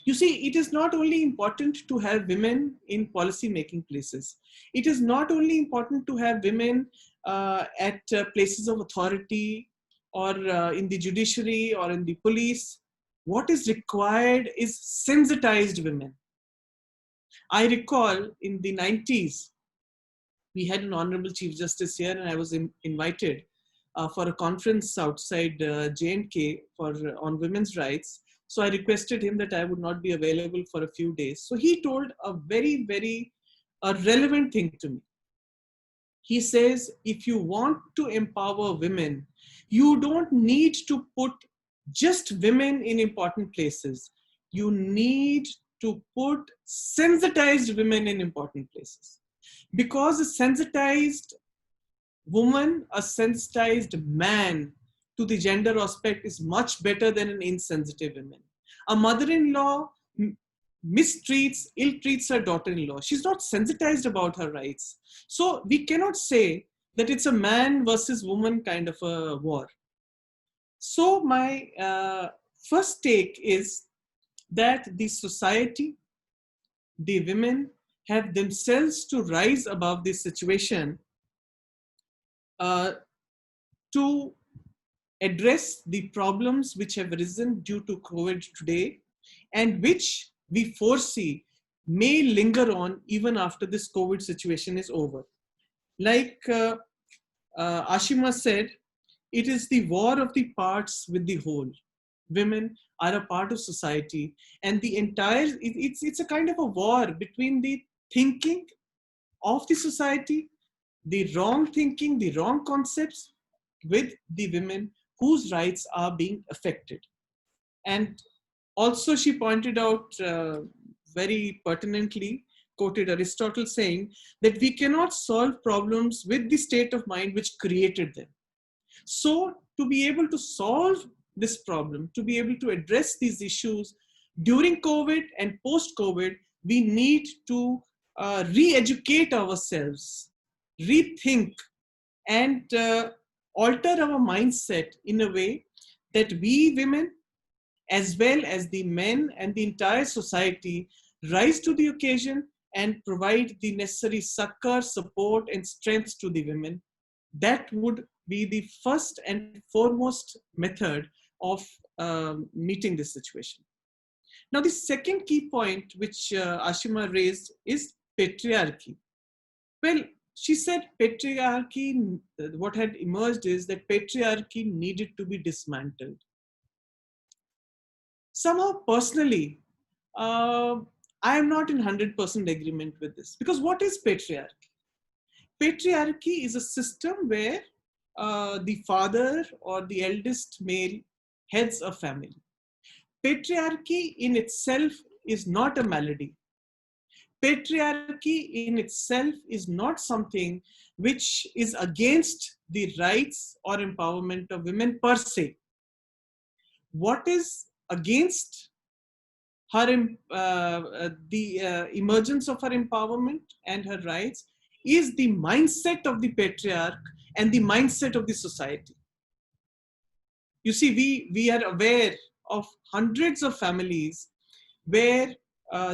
You see, it is not only important to have women in policy-making places. It is not only important to have women at places of authority or in the judiciary or in the police. What is required is sensitized women. I recall in the 90s, we had an Honorable Chief Justice here, and I was invited for a conference outside J&K on women's rights. So I requested him that I would not be available for a few days. So he told a very, very relevant thing to me. He says, if you want to empower women, you don't need to put just women in important places. You need to put sensitized women in important places. Because a sensitized woman, a sensitized man to the gender aspect is much better than an insensitive woman. A mother-in-law mistreats, ill-treats her daughter-in-law. She's not sensitized about her rights. So we cannot say that it's a man versus woman kind of a war. So my first take is that the society, the women have themselves to rise above this situation to address the problems which have arisen due to COVID today and which we foresee may linger on even after this COVID situation is over. Like Ashima said, it is the war of the parts with the whole. Women are a part of society, and the entire, it's a kind of a war between the thinking of the society, the wrong thinking, the wrong concepts with the women whose rights are being affected. And also she pointed out very pertinently, quoted Aristotle saying that we cannot solve problems with the state of mind which created them. So to be able to solve this problem, to be able to address these issues during COVID and post-COVID, we need to re-educate ourselves, rethink, and alter our mindset in a way that we women, as well as the men and the entire society, rise to the occasion and provide the necessary succor, support, and strength to the women. That would be the first and foremost method of meeting this situation. Now, the second key point which Ashima raised is patriarchy. Well, she said patriarchy, what had emerged is that patriarchy needed to be dismantled. Somehow, personally, I am not in 100% agreement with this, because what is patriarchy? Patriarchy is a system where the father or the eldest male heads a family. Patriarchy in itself is not a malady. Patriarchy in itself is not something which is against the rights or empowerment of women per se. What is against her the emergence of her empowerment and her rights is the mindset of the patriarch and the mindset of the society. You see, we are aware of hundreds of families where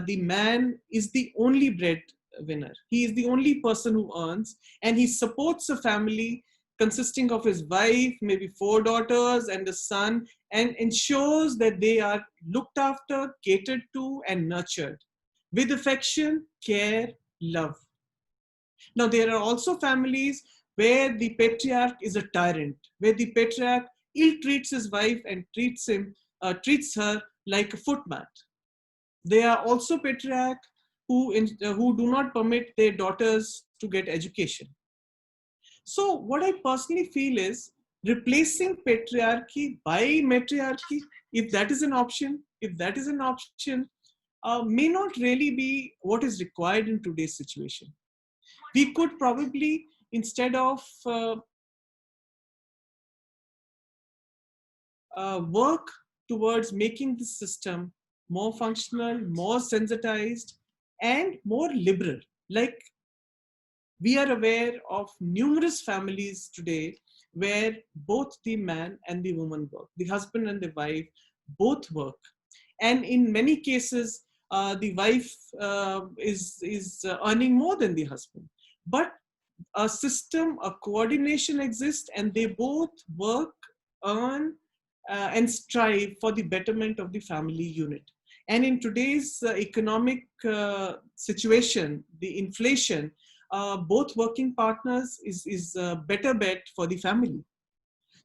the man is the only breadwinner. He is the only person who earns, and he supports a family consisting of his wife, maybe 4 daughters and a son, and ensures that they are looked after, catered to, and nurtured with affection, care, love. Now, there are also families where the patriarch is a tyrant, where the patriarch ill-treats his wife and treats her like a footmat. There are also patriarchs who do not permit their daughters to get education. So what I personally feel is replacing patriarchy by matriarchy, if that is an option, may not really be what is required in today's situation. We could probably, instead of work towards making the system more functional, more sensitized, and more liberal. Like, we are aware of numerous families today where both the man and the woman work, the husband and the wife both work. And in many cases, the wife is earning more than the husband. But a system, a coordination exists, and they both work, earn, and strive for the betterment of the family unit. And in today's economic situation, the inflation, both working partners is a better bet for the family.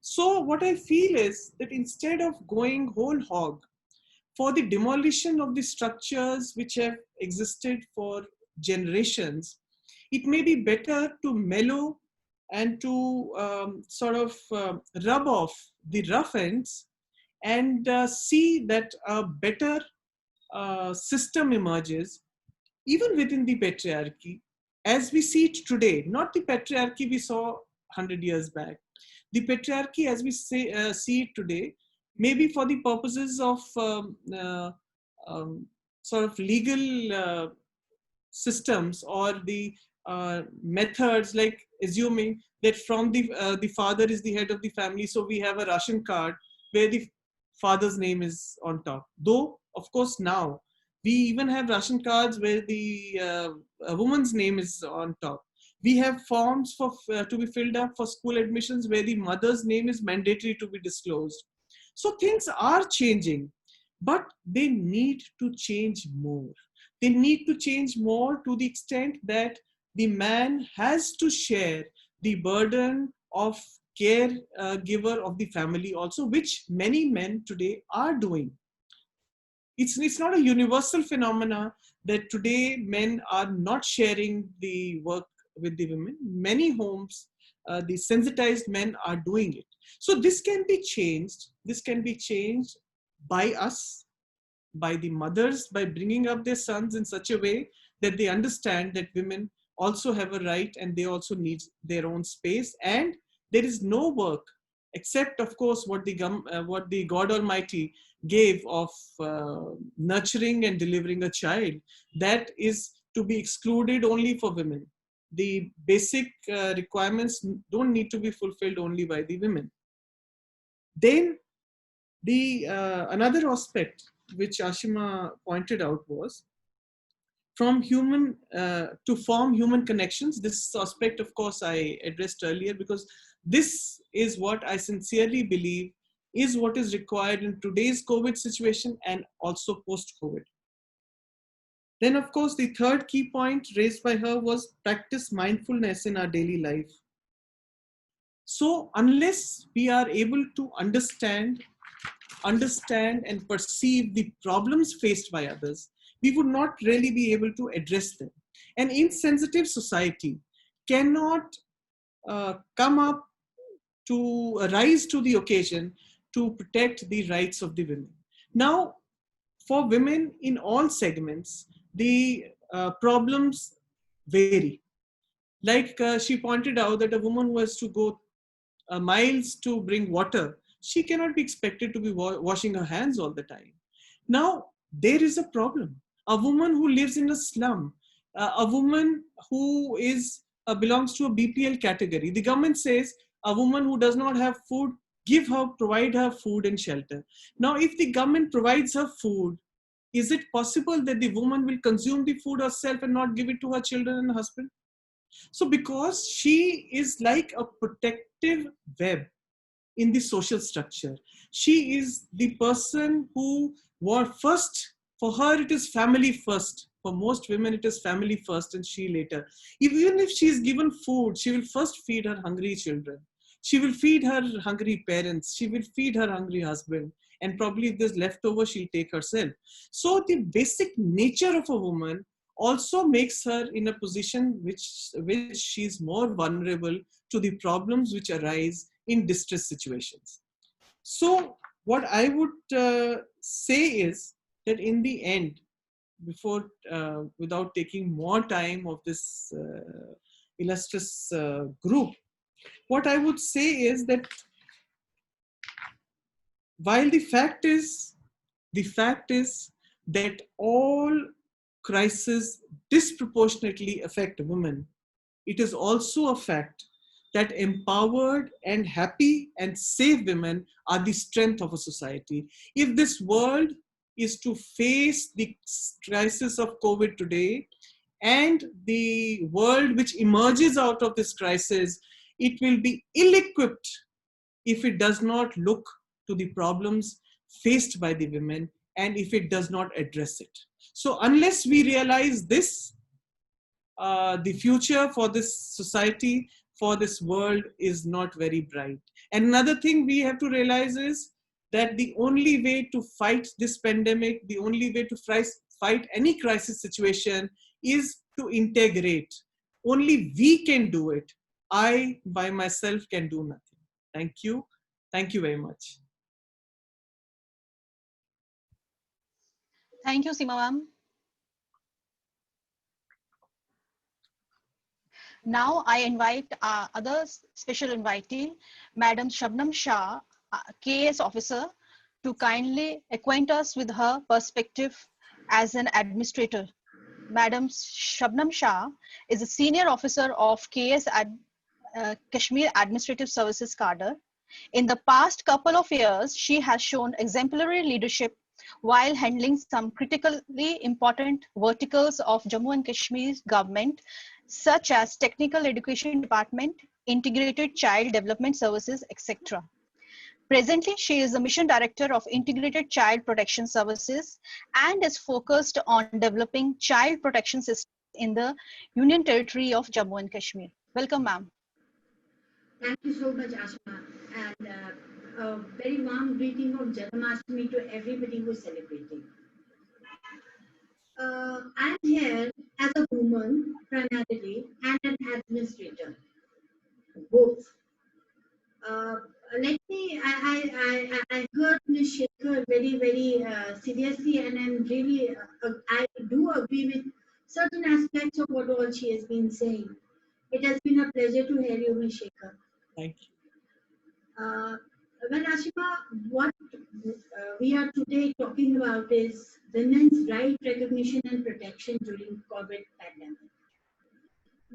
So what I feel is that instead of going whole hog for the demolition of the structures which have existed for generations, it may be better to mellow and to rub off the rough ends and see that a better system emerges even within the patriarchy as we see it today, not the patriarchy we saw 100 years back. The patriarchy as we see it today, maybe for the purposes of legal systems or the methods, like assuming that from the father is the head of the family, so we have a ration card where the father's name is on top. Though, of course, now we even have ration cards where the woman's name is on top. We have forms to be filled up for school admissions where the mother's name is mandatory to be disclosed. So things are changing, but they need to change more. They need to change more to the extent that the man has to share the burden of caregiver of the family also, which many men today are doing. It's not a universal phenomena that today men are not sharing the work with the women. Many homes, the sensitized men are doing it. So this can be changed. This can be changed by us, by the mothers, by bringing up their sons in such a way that they understand that women also have a right and they also need their own space. And there is no work except of course what the God Almighty gave of nurturing and delivering a child, that is to be excluded only for women. The basic requirements don't need to be fulfilled only by the women. Then the another aspect which Ashima pointed out was from human to form human connections. This aspect, of course, I addressed earlier, because this is what I sincerely believe is what is required in today's COVID situation and also post-COVID. Then, of course, the third key point raised by her was practice mindfulness in our daily life. So unless we are able to understand and perceive the problems faced by others, we would not really be able to address them. An insensitive society cannot come up to rise to the occasion to protect the rights of the women. Now, for women in all segments, the problems vary. Like she pointed out that a woman who has to go miles to bring water, she cannot be expected to be washing her hands all the time. Now, there is a problem. A woman who lives in a slum, a woman who is belongs to a BPL category, the government says a woman who does not have food, provide her food and shelter. Now, if the government provides her food, is it possible that the woman will consume the food herself and not give it to her children and husband? So because she is like a protective web in the social structure, she is the person who first, for her it is family first. For most women it is family first and she later. Even if she is given food, she will first feed her hungry children. She will feed her hungry parents. She will feed her hungry husband. And probably if there's leftover, she'll take herself. So the basic nature of a woman also makes her in a position which she is more vulnerable to the problems which arise in distress situations. So what I would say is that in the end, without taking more time of this illustrious group, what I would say is that while the fact is that all crises disproportionately affect women, it is also a fact that empowered and happy and safe women are the strength of a society. If this world is to face the crisis of COVID today and the world which emerges out of this crisis, it will be ill-equipped if it does not look to the problems faced by the women and if it does not address it. So unless we realize this, the future for this society, for this world is not very bright. And another thing we have to realize is that the only way to fight this pandemic, the only way to fight any crisis situation is to integrate. Only we can do it. I by myself can do nothing. Thank you. Thank you very much. Thank you, Seema ma'am. Now I invite our other special invitee, Madam Shabnam Shah, KS officer, to kindly acquaint us with her perspective as an administrator. Madam Shabnam Shah is a senior officer of Kashmir Administrative Services cadre. In the past couple of years, she has shown exemplary leadership while handling some critically important verticals of Jammu and Kashmir's government, such as Technical Education Department, Integrated Child Development Services, etc. Presently, she is the Mission Director of Integrated Child Protection Services and is focused on developing child protection systems in the Union Territory of Jammu and Kashmir. Welcome, ma'am. Thank you so much, Ashma, and a very warm greeting of Janmashtami to everybody who is celebrating. I'm here as a woman primarily and an administrator, both. Let me, I heard Ms. Shekhar very seriously, and I'm really, I do agree with certain aspects of what all she has been saying. It has been a pleasure to hear you, Ms. Shekhar. Thank you. Uh, well, Ashima, what we are today talking about is women's right recognition and protection during COVID pandemic.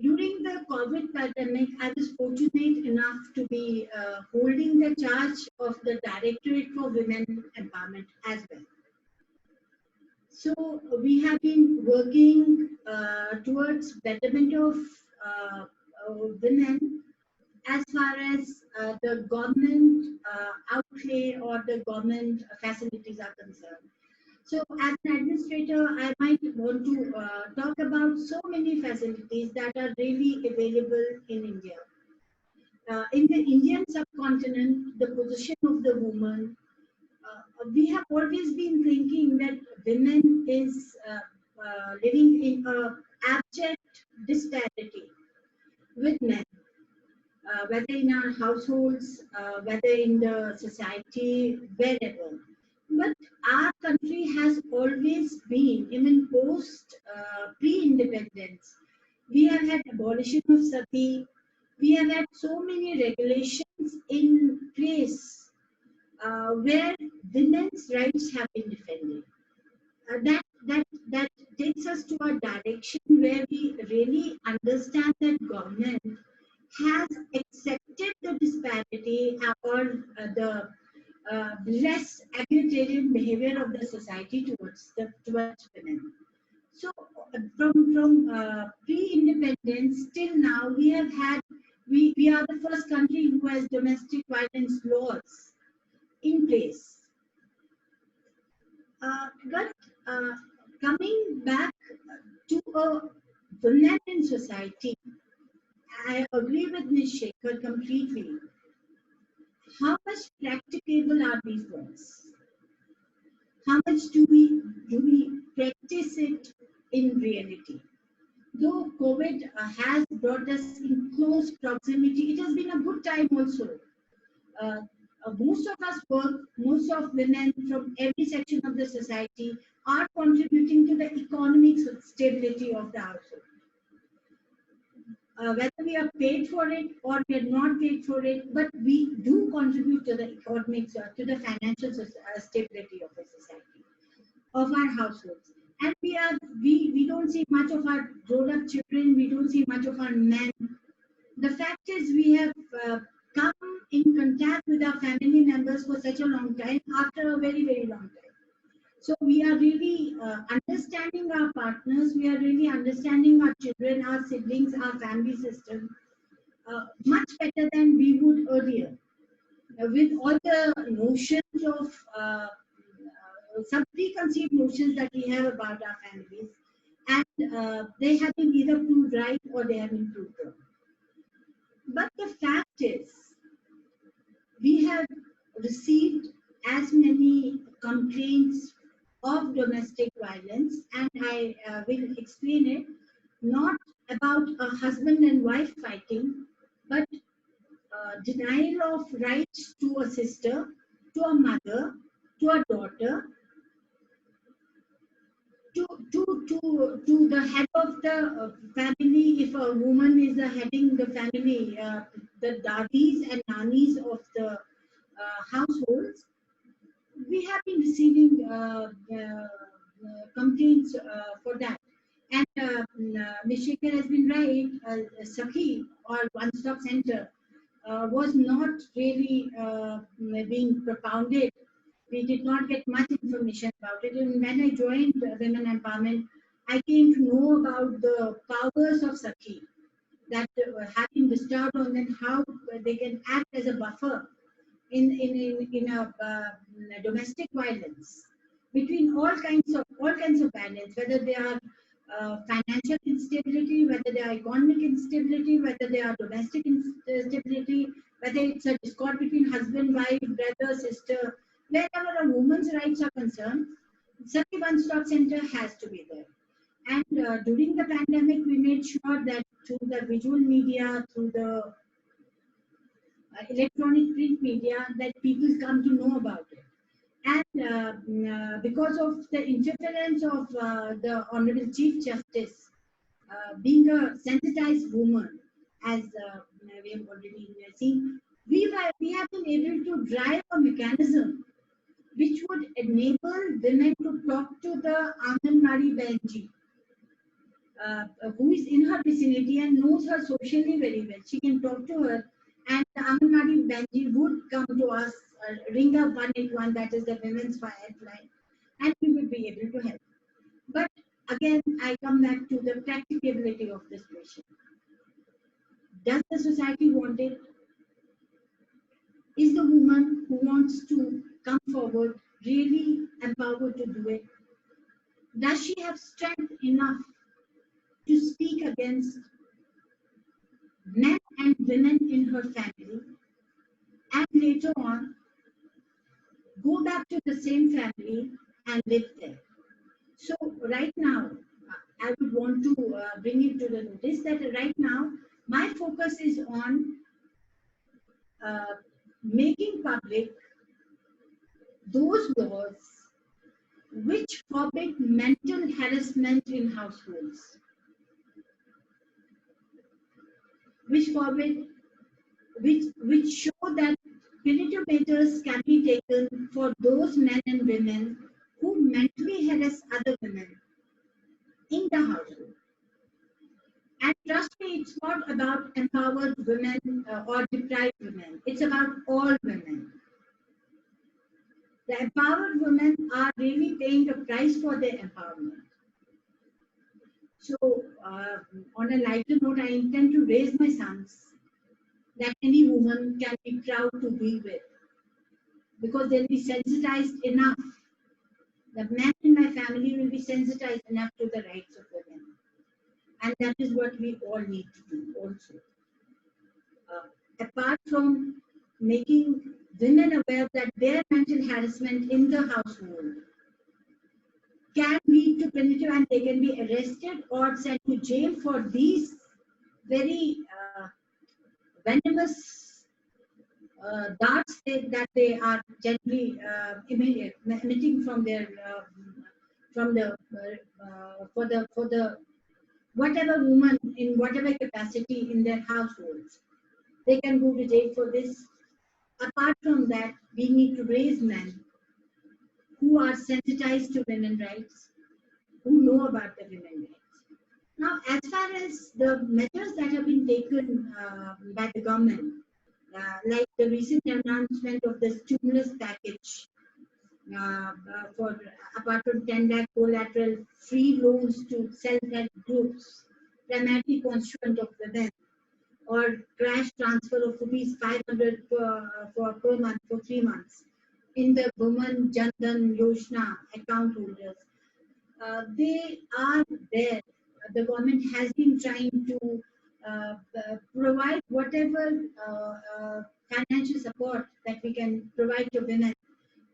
During the COVID pandemic, I was fortunate enough to be holding the charge of the Directorate for Women Empowerment as well. So we have been working towards betterment of women as far as the government outlay or the government facilities are concerned. So as an administrator, I might want to talk about so many facilities that are really available in India. In the Indian subcontinent, the position of the woman, we have always been thinking that women is living in a abject disparity with men. Whether in our households, whether in the society, wherever. But our country has always been, even post pre-independence, we have had abolition of sati, we have had so many regulations in place where women's rights have been defended. That takes us to a direction where we really understand that government has accepted the disparity or the less egalitarian behavior of the society towards women. So from pre-independence till now, we are the first country who has domestic violence laws in place. But coming back to a woman in society, I agree with Ms. Shekhar completely. How much practicable are these laws? How much do we practice it in reality? Though COVID has brought us in close proximity, it has been a good time also. Most of us work, most of women from every section of the society are contributing to the economic stability of the household. Whether we are paid for it or we are not paid for it, but we do contribute to the economic, to the financial stability of the society, of our households. And we don't see much of our grown-up children, we don't see much of our men. The fact is we have come in contact with our family members for such a long time, after a very, very long time. So we are really understanding our partners, we are really understanding our children, our siblings, our family system much better than we would earlier. With all the notions of some preconceived notions that we have about our families, and they have been either proved right or they have been proved wrong. But the fact is, we have received as many complaints of domestic violence, and I will explain it, not about a husband and wife fighting, but denial of rights to a sister, to a mother, to a daughter, to the head of the family. If a woman is heading the family, the dadis and nannies of the households, we have been receiving complaints for that. And Ms. Shekhar has been right, Sakhi or one-stop center was not really being propounded. We did not get much information about it. And when I joined Women Empowerment, I came to know about the powers of Sakhi that have been bestowed on them, how they can act as a buffer in a domestic violence between all kinds of violence, whether they are financial instability, whether they are economic instability, whether they are domestic instability, whether it's a discord between husband, wife, brother, sister, wherever a woman's rights are concerned, Sakhi One Stop Center has to be there. And during the pandemic, we made sure that through the visual media, through the electronic print media, that people come to know about it. And because of the interference of the Honorable Chief Justice, being a sensitized woman, as we have already seen, we we have been able to drive a mechanism which would enable women to talk to the Anganwadi Benji, who is in her vicinity and knows her socially very well. She can talk to her, and the Anganwadi Benji would come to us, ring up 181, that is the women's helpline, and we would be able to help. But again, I come back to the practicability of this question. Does the society want it? Is the woman who wants to come forward really empowered to do it? Does she have strength enough to speak against men and women in her family and later on go back to the same family and live there? So right now, I would want to bring it to the notice that right now, my focus is on making public those laws which forbid mental harassment in households, which show that punitive measures can be taken for those men and women who mentally harass other women in the household. And trust me, it's not about empowered women or deprived women. It's about all women. The empowered women are really paying the price for their empowerment. So, on a lighter note, I intend to raise my sons that any woman can be proud to be with, because they'll be sensitized enough. The men in my family will be sensitized enough to the rights of women. And that is what we all need to do also. Apart from making women aware that their mental harassment in the household can lead to punitive and they can be arrested or sent to jail for these very venomous darts that they are gently emitting from their for the whatever woman in whatever capacity in their households. They can go to jail for this. Apart from that, we need to raise men who are sensitized to women's rights, who know about the women's rights. Now, as far as the measures that have been taken by the government, like the recent announcement of the stimulus package for apart from 10 lakh collateral free loans to self-help groups, primarily constituent of women, or cash transfer of rupees 500 per month for 3 months in the Women Jan Dhan Yojana account holders. They are there. The government has been trying to provide whatever financial support that we can provide to women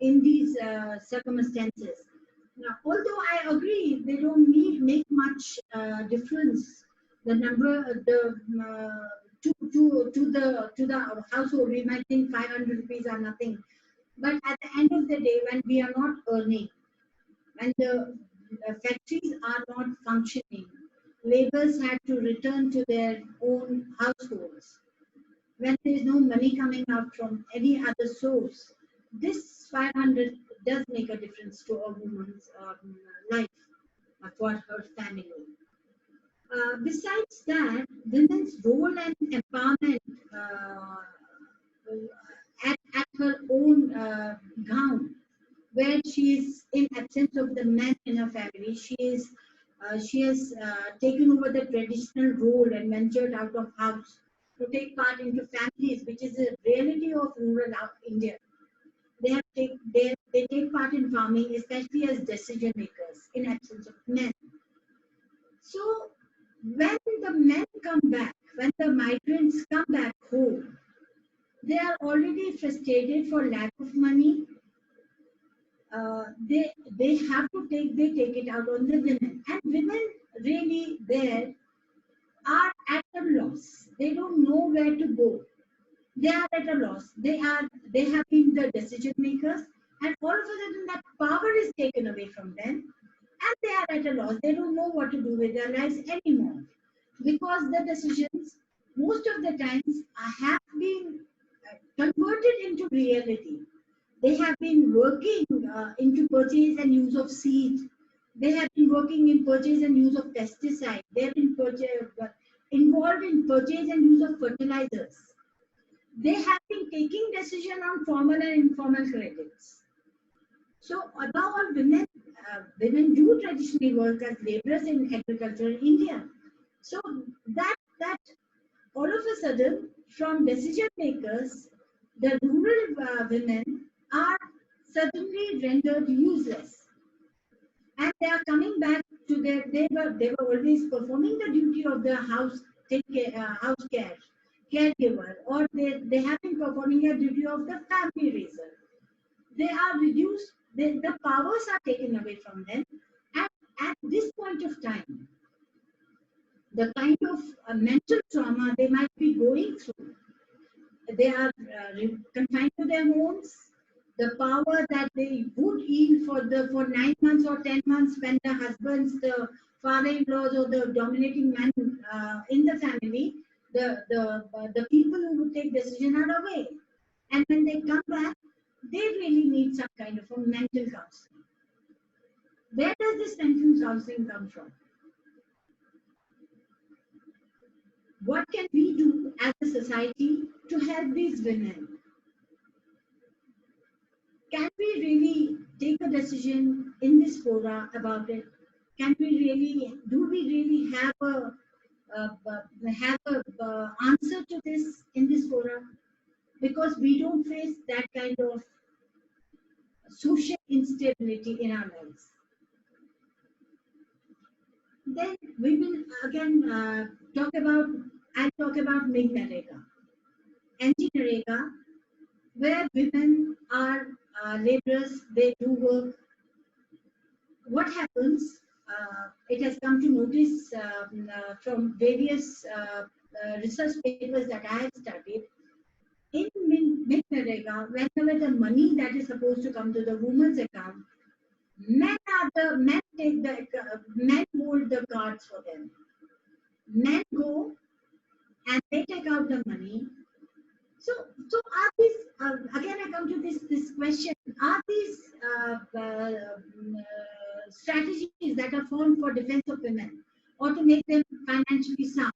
in these circumstances. Now, although I agree they don't make much difference, the number to the household, we might think 500 rupees are nothing, but at the end of the day, when we are not earning, when the factories are not functioning, laborers had to return to their own households. When there is no money coming out from any other source, this 500 does make a difference to a woman's life for her family. Besides that, women's role and empowerment at her own ground, where she is in absence of the men in her family, she has taken over the traditional role and ventured out of house to take part into families, which is a reality of rural India. They take part in farming, especially as decision makers in absence of men. So when the men come back, when the migrants come back home, they are already frustrated for lack of money. They have to take it out on the women, and women really there are at a loss. They don't know where to go. They are at a loss. They have been the decision makers, and all of a sudden that power is taken away from them, and they are at a loss. They don't know what to do with their lives anymore, because the decisions most of the times have been converted into reality. They have been working into purchase and use of seed. They have been working in purchase and use of pesticide. They have been involved in purchase and use of fertilizers. They have been taking decision on formal and informal credits. So above all, women do traditionally work as laborers in agriculture in India. So that all of a sudden, from decision makers, the rural women are suddenly rendered useless, and they are coming back to their. They were always performing the duty of the house caregiver, or they have been performing a duty of the family raiser. They are reduced. The powers are taken away from them, and at this point of time, the kind of mental trauma they might be going through. They are confined to their homes. The power that they would yield for 9 months or 10 months when the husbands, the father-in-laws, or the dominating man in the family, the people who would take decision are away. And when they come back, they really need some kind of a mental counseling. Where does this mental counseling come from? What can we do as a society to help these women? Can we really take a decision in this fora about it? Do we really have a answer to this in this fora? Because we don't face that kind of social instability in our lives. Then we will again I'll talk about NGNREGA. NGNREGA, where women are laborers, they do work. What happens, it has come to notice from various research papers that I have studied, in NGNREGA, whenever the money that is supposed to come to the woman's account, men hold the cards for them. Men go and they take out the money. So are these, again I come to this question, are these strategies that are formed for defense of women, or to make them financially sound,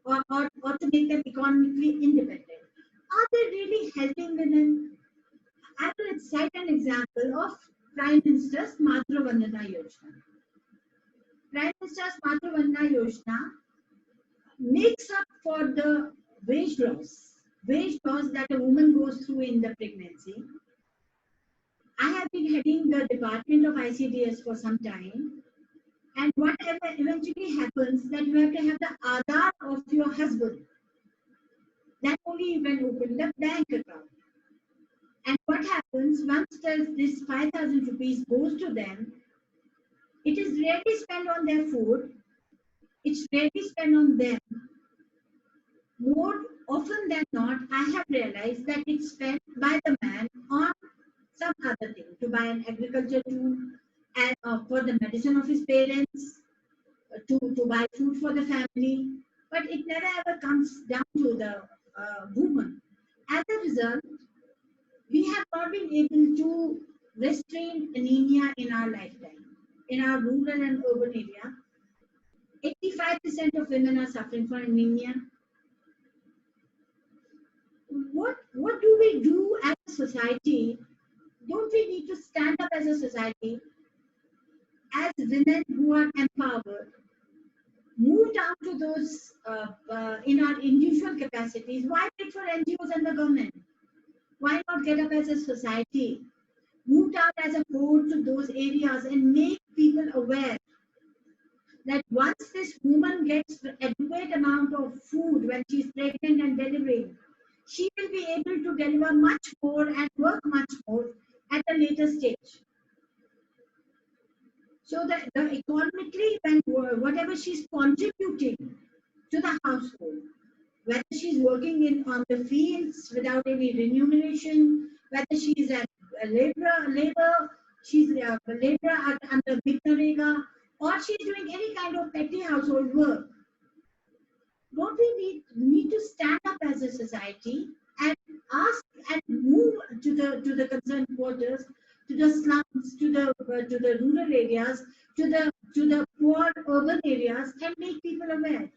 or to make them economically independent, are they really helping women? I will cite an example of Prime Minister's Matru Vandana Yojana. Prime Minister's Matru Vandana Yojana makes up for the wage loss that a woman goes through in the pregnancy. I have been heading the department of ICDS for some time, and whatever eventually happens, that you have to have the Aadhaar of your husband. That only you can open the bank account. And what happens once this 5,000 rupees goes to them, it is rarely spent on their food, it's rarely spent on them. More often than not, I have realized that it's spent by the man on some other thing, to buy an agriculture tool, and for the medicine of his parents, to buy food for the family, but it never ever comes down to the woman. As a result, we have not been able to restrain anemia in our lifetime. In our rural and urban area, 85% of women are suffering from anemia. What do we do as a society? Don't we need to stand up as a society, as women who are empowered, move down to those in our individual capacities? Why wait for NGOs and the government? Why not get up as a society, move down as a whole to those areas and make people aware that once this woman gets the adequate amount of food when she's pregnant and delivering, she will be able to deliver much more and work much more at a later stage. So that economically, when whatever she's contributing to the household, whether she's working on the fields without any remuneration, whether she's a labor, she's a laborer under NGNREGA, or she's doing any kind of petty household work. Don't we need to stand up as a society and ask and move to the concerned quarters, to the slums, to the rural areas, to the poor urban areas, and make people aware.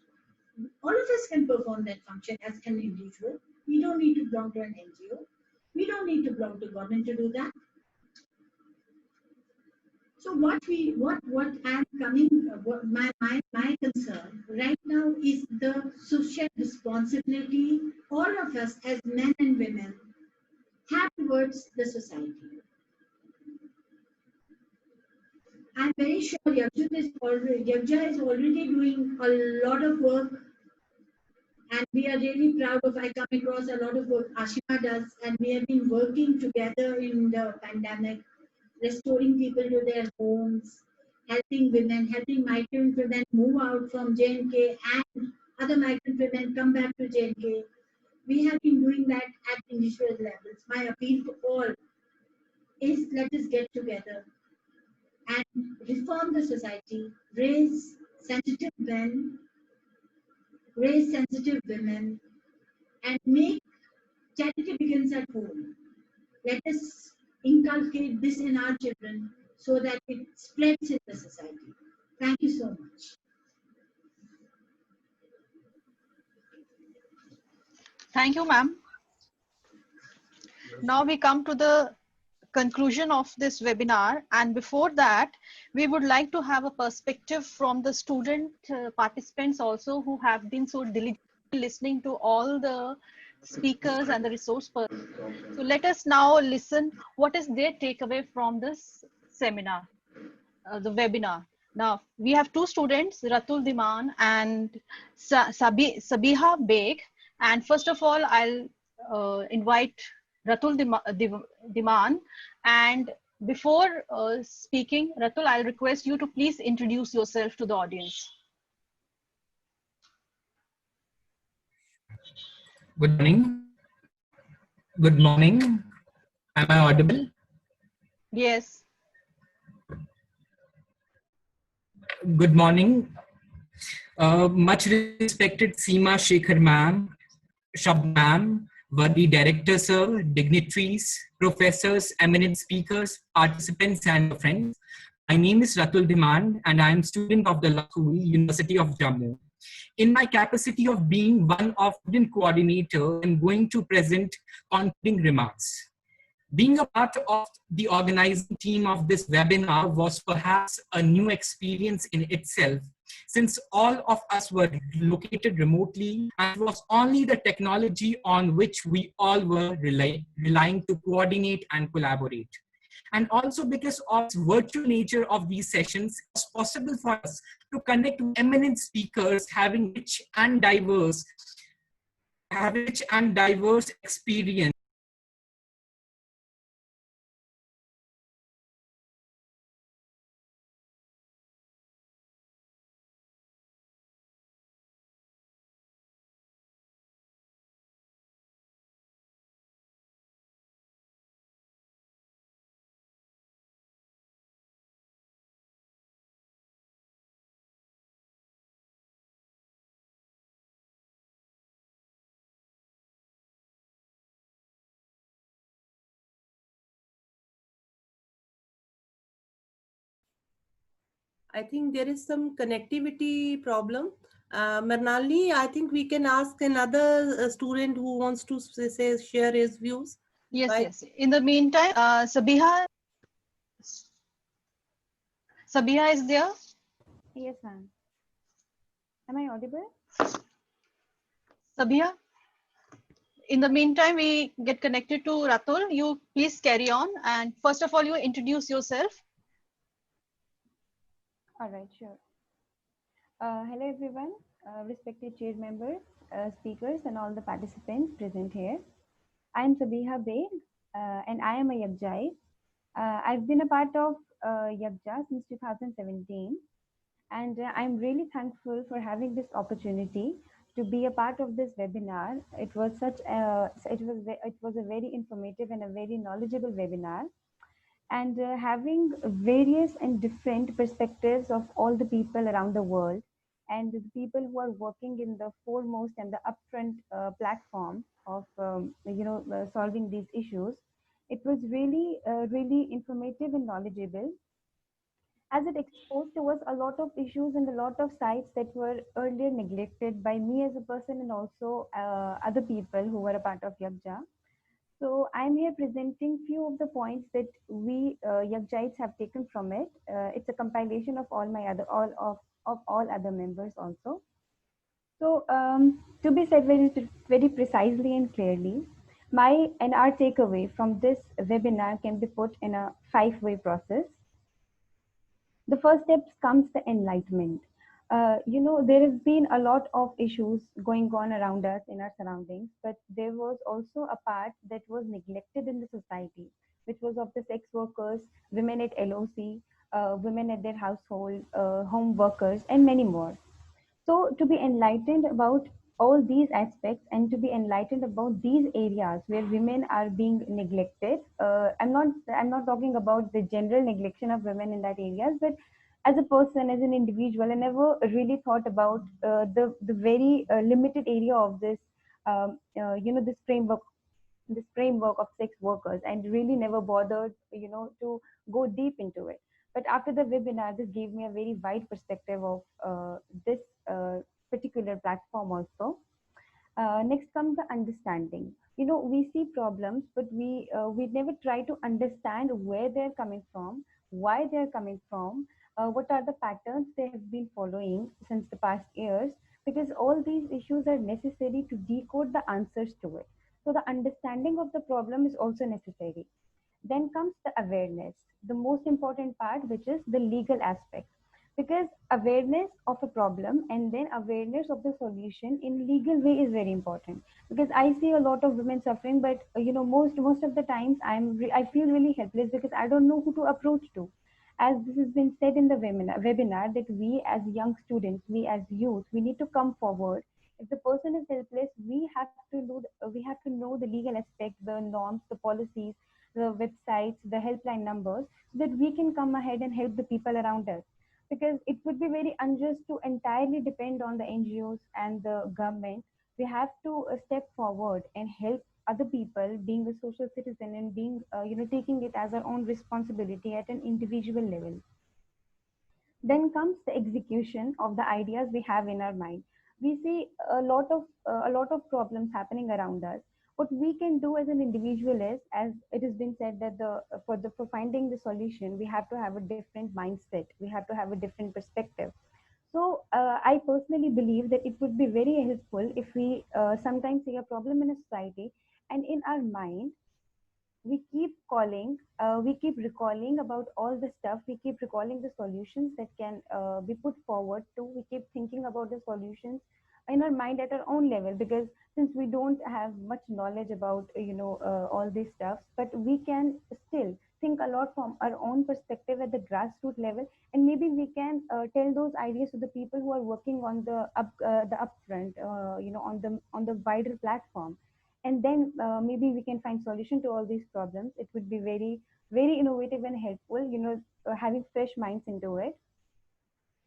All of us can perform that function as an individual. We don't need to belong to an NGO. We don't need to belong to government to do that. So what I'm coming, what my concern right now is the social responsibility all of us as men and women have towards the society. I'm very sure Yagja is already doing a lot of work, and we are really proud of. I come across a lot of work Ashima does, and we have been working together in the pandemic, restoring people to their homes, helping women, helping migrant women move out from J&K, and other migrant women come back to J&K. We have been doing that at individual levels. My appeal to all is, let us get together and reform the society, raise sensitive men, raise sensitive women, and make charity begins at home. Let us inculcate this in our children so that it spreads in the society. Thank you so much. Thank you, ma'am. Now we come to the conclusion of this webinar, and before that we would like to have a perspective from the student participants also, who have been so diligently listening to all the speakers and the resource persons. So let us now listen what is their takeaway from this seminar, the webinar. Now we have two students, Ratul Diman and Sabiha Beg, and first of all I'll invite Ratul Diman, and before speaking, Ratul, I'll request you to please introduce yourself to the audience. Good morning. Good morning. Am I audible? Yes. Good morning. Much respected Seema Shekhar ma'am, Shabd ma'am, worthy director sir, dignitaries, professors, eminent speakers, participants and friends. My name is Ratul Diman and I am student of the Law School, University of Jammu. In my capacity of being one of student coordinator, I'm going to present concluding remarks. Being a part of the organizing team of this webinar was perhaps a new experience in itself, since all of us were located remotely and it was only the technology on which we all were relying to coordinate and collaborate. And also because of the virtual nature of these sessions, it's possible for us to connect with eminent speakers having rich and diverse experience. I think there is some connectivity problem. Mernalini, I think we can ask another student who wants to share his views. Yes, right? yes. In the meantime, Sabiha is there? Yes, ma'am. Am I audible? Sabiha? In the meantime, we get connected to Ratul. You please carry on. And first of all, you introduce yourself. All right, sure. Hello, everyone, respected chair members, speakers, and all the participants present here. I am Sabiha Beg, and I am a Yagjai. I've been a part of Yagja since 2017, and I'm really thankful for having this opportunity to be a part of this webinar. It was a very informative and a very knowledgeable webinar, and having various and different perspectives of all the people around the world and the people who are working in the foremost and the upfront platform of solving these issues. It was really informative and knowledgeable, as it exposed to us a lot of issues and a lot of sites that were earlier neglected by me as a person and also other people who were a part of Yagja. So I'm here presenting few of the points that we Yagjites have taken from it. It's a compilation of of all other members also. So to be said very precisely and clearly, my and our takeaway from this webinar can be put in a 5-way process. The first step comes the enlightenment. There has been a lot of issues going on around us in our surroundings, but there was also a part that was neglected in the society, which was of the sex workers, women at LOC, women at their household, home workers, and many more. So to be enlightened about all these aspects and to be enlightened about these areas where women are being neglected, I'm not talking about the general neglection of women in that areas, but as a person, as an individual, I never really thought about the very limited area of this, this framework of sex workers, and really never bothered, to go deep into it. But after the webinar, this gave me a very wide perspective of this particular platform also. Next comes the understanding. We see problems, but we never try to understand where they're coming from, why they're coming from, what are the patterns they have been following since the past years, because all these issues are necessary to decode the answers to it. So the understanding of the problem is also necessary. Then comes the awareness, the most important part, which is the legal aspect. Because awareness of a problem and then awareness of the solution in legal way is very important. Because I see a lot of women suffering, but most of the times I feel really helpless because I don't know who to approach to. As this has been said in the webinar, that we as young students, we as youth, we need to come forward. If the person is helpless, we have to know the legal aspect, the norms, the policies, the websites, the helpline numbers, so that we can come ahead and help the people around us. Because it would be very unjust to entirely depend on the NGOs and the government. We have to step forward and help other people, being a social citizen and being, taking it as our own responsibility at an individual level. Then comes the execution of the ideas we have in our mind. We see a lot of problems happening around us. What we can do as an individual is, as it has been said, that for finding the solution, we have to have a different mindset. We have to have a different perspective. So I personally believe that it would be very helpful if we sometimes see a problem in a society, and in our mind we keep recalling about all the stuff, we keep recalling the solutions that can be put forward to, we keep thinking about the solutions in our mind at our own level, because since we don't have much knowledge about all these stuff, but we can still think a lot from our own perspective at the grassroots level, and maybe we can tell those ideas to the people who are working on the upfront, on the wider platform, and then maybe we can find solution to all these problems. It would be very innovative and helpful, having fresh minds into it.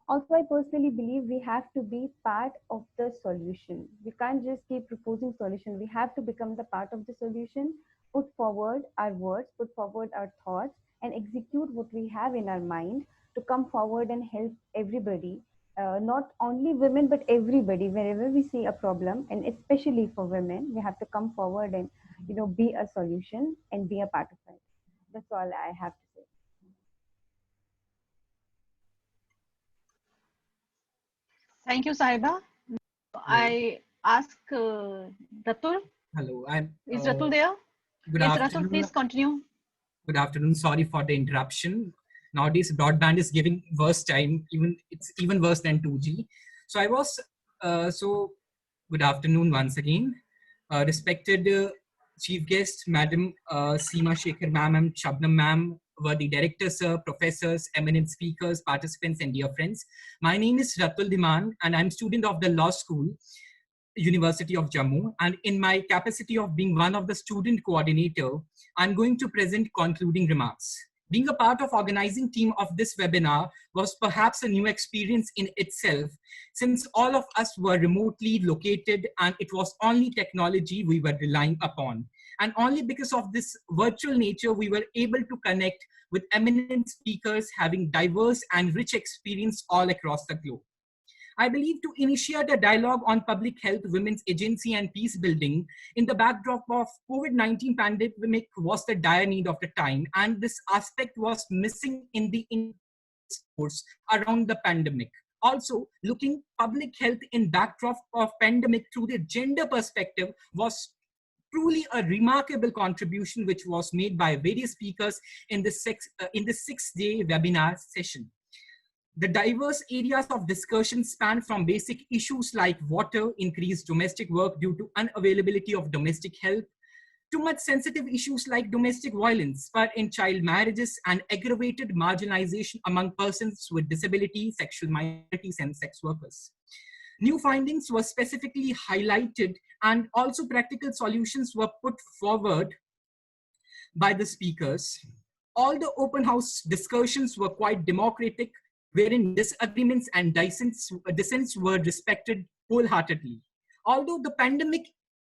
Also, I personally believe we have to be part of the solution. We can't just keep proposing solution. We have to become the part of the solution, put forward our words, put forward our thoughts, and execute what we have in our mind to come forward and help everybody. Not only women, but everybody. Wherever we see a problem, and especially for women, we have to come forward and be a solution and be a part of it. That's all I have to say. Thank you, Sahiba. I ask Ratul. Hello, Is Ratul there? Good Yes, afternoon. Ratul, please continue. Good afternoon. Sorry for the interruption. Nowadays, broadband is giving worse time. It's even worse than 2G. So I was good afternoon once again, respected chief guest, Madam Seema Shekhar ma'am and Shabnam ma'am, were the directors, sir, professors, eminent speakers, participants, and dear friends. My name is Ratul Dhiman, and I'm student of the Law School, University of Jammu, and in my capacity of being one of the student coordinator, I'm going to present concluding remarks. Being a part of organizing team of this webinar was perhaps a new experience in itself, since all of us were remotely located and it was only technology we were relying upon. And only because of this virtual nature, we were able to connect with eminent speakers having diverse and rich experience all across the globe. I believe to initiate a dialogue on public health, women's agency, and peace building in the backdrop of COVID-19 pandemic was the dire need of the time, and this aspect was missing in the discourse around the pandemic. Also, looking public health in backdrop of pandemic through the gender perspective was truly a remarkable contribution which was made by various speakers in the 6-day webinar session. The diverse areas of discussion span from basic issues like water, increased domestic work due to unavailability of domestic help, to much sensitive issues like domestic violence, spur in child marriages, and aggravated marginalization among persons with disability, sexual minorities, and sex workers. New findings were specifically highlighted, and also practical solutions were put forward by the speakers. All the open house discussions were quite democratic, wherein disagreements and dissents were respected wholeheartedly. Although the pandemic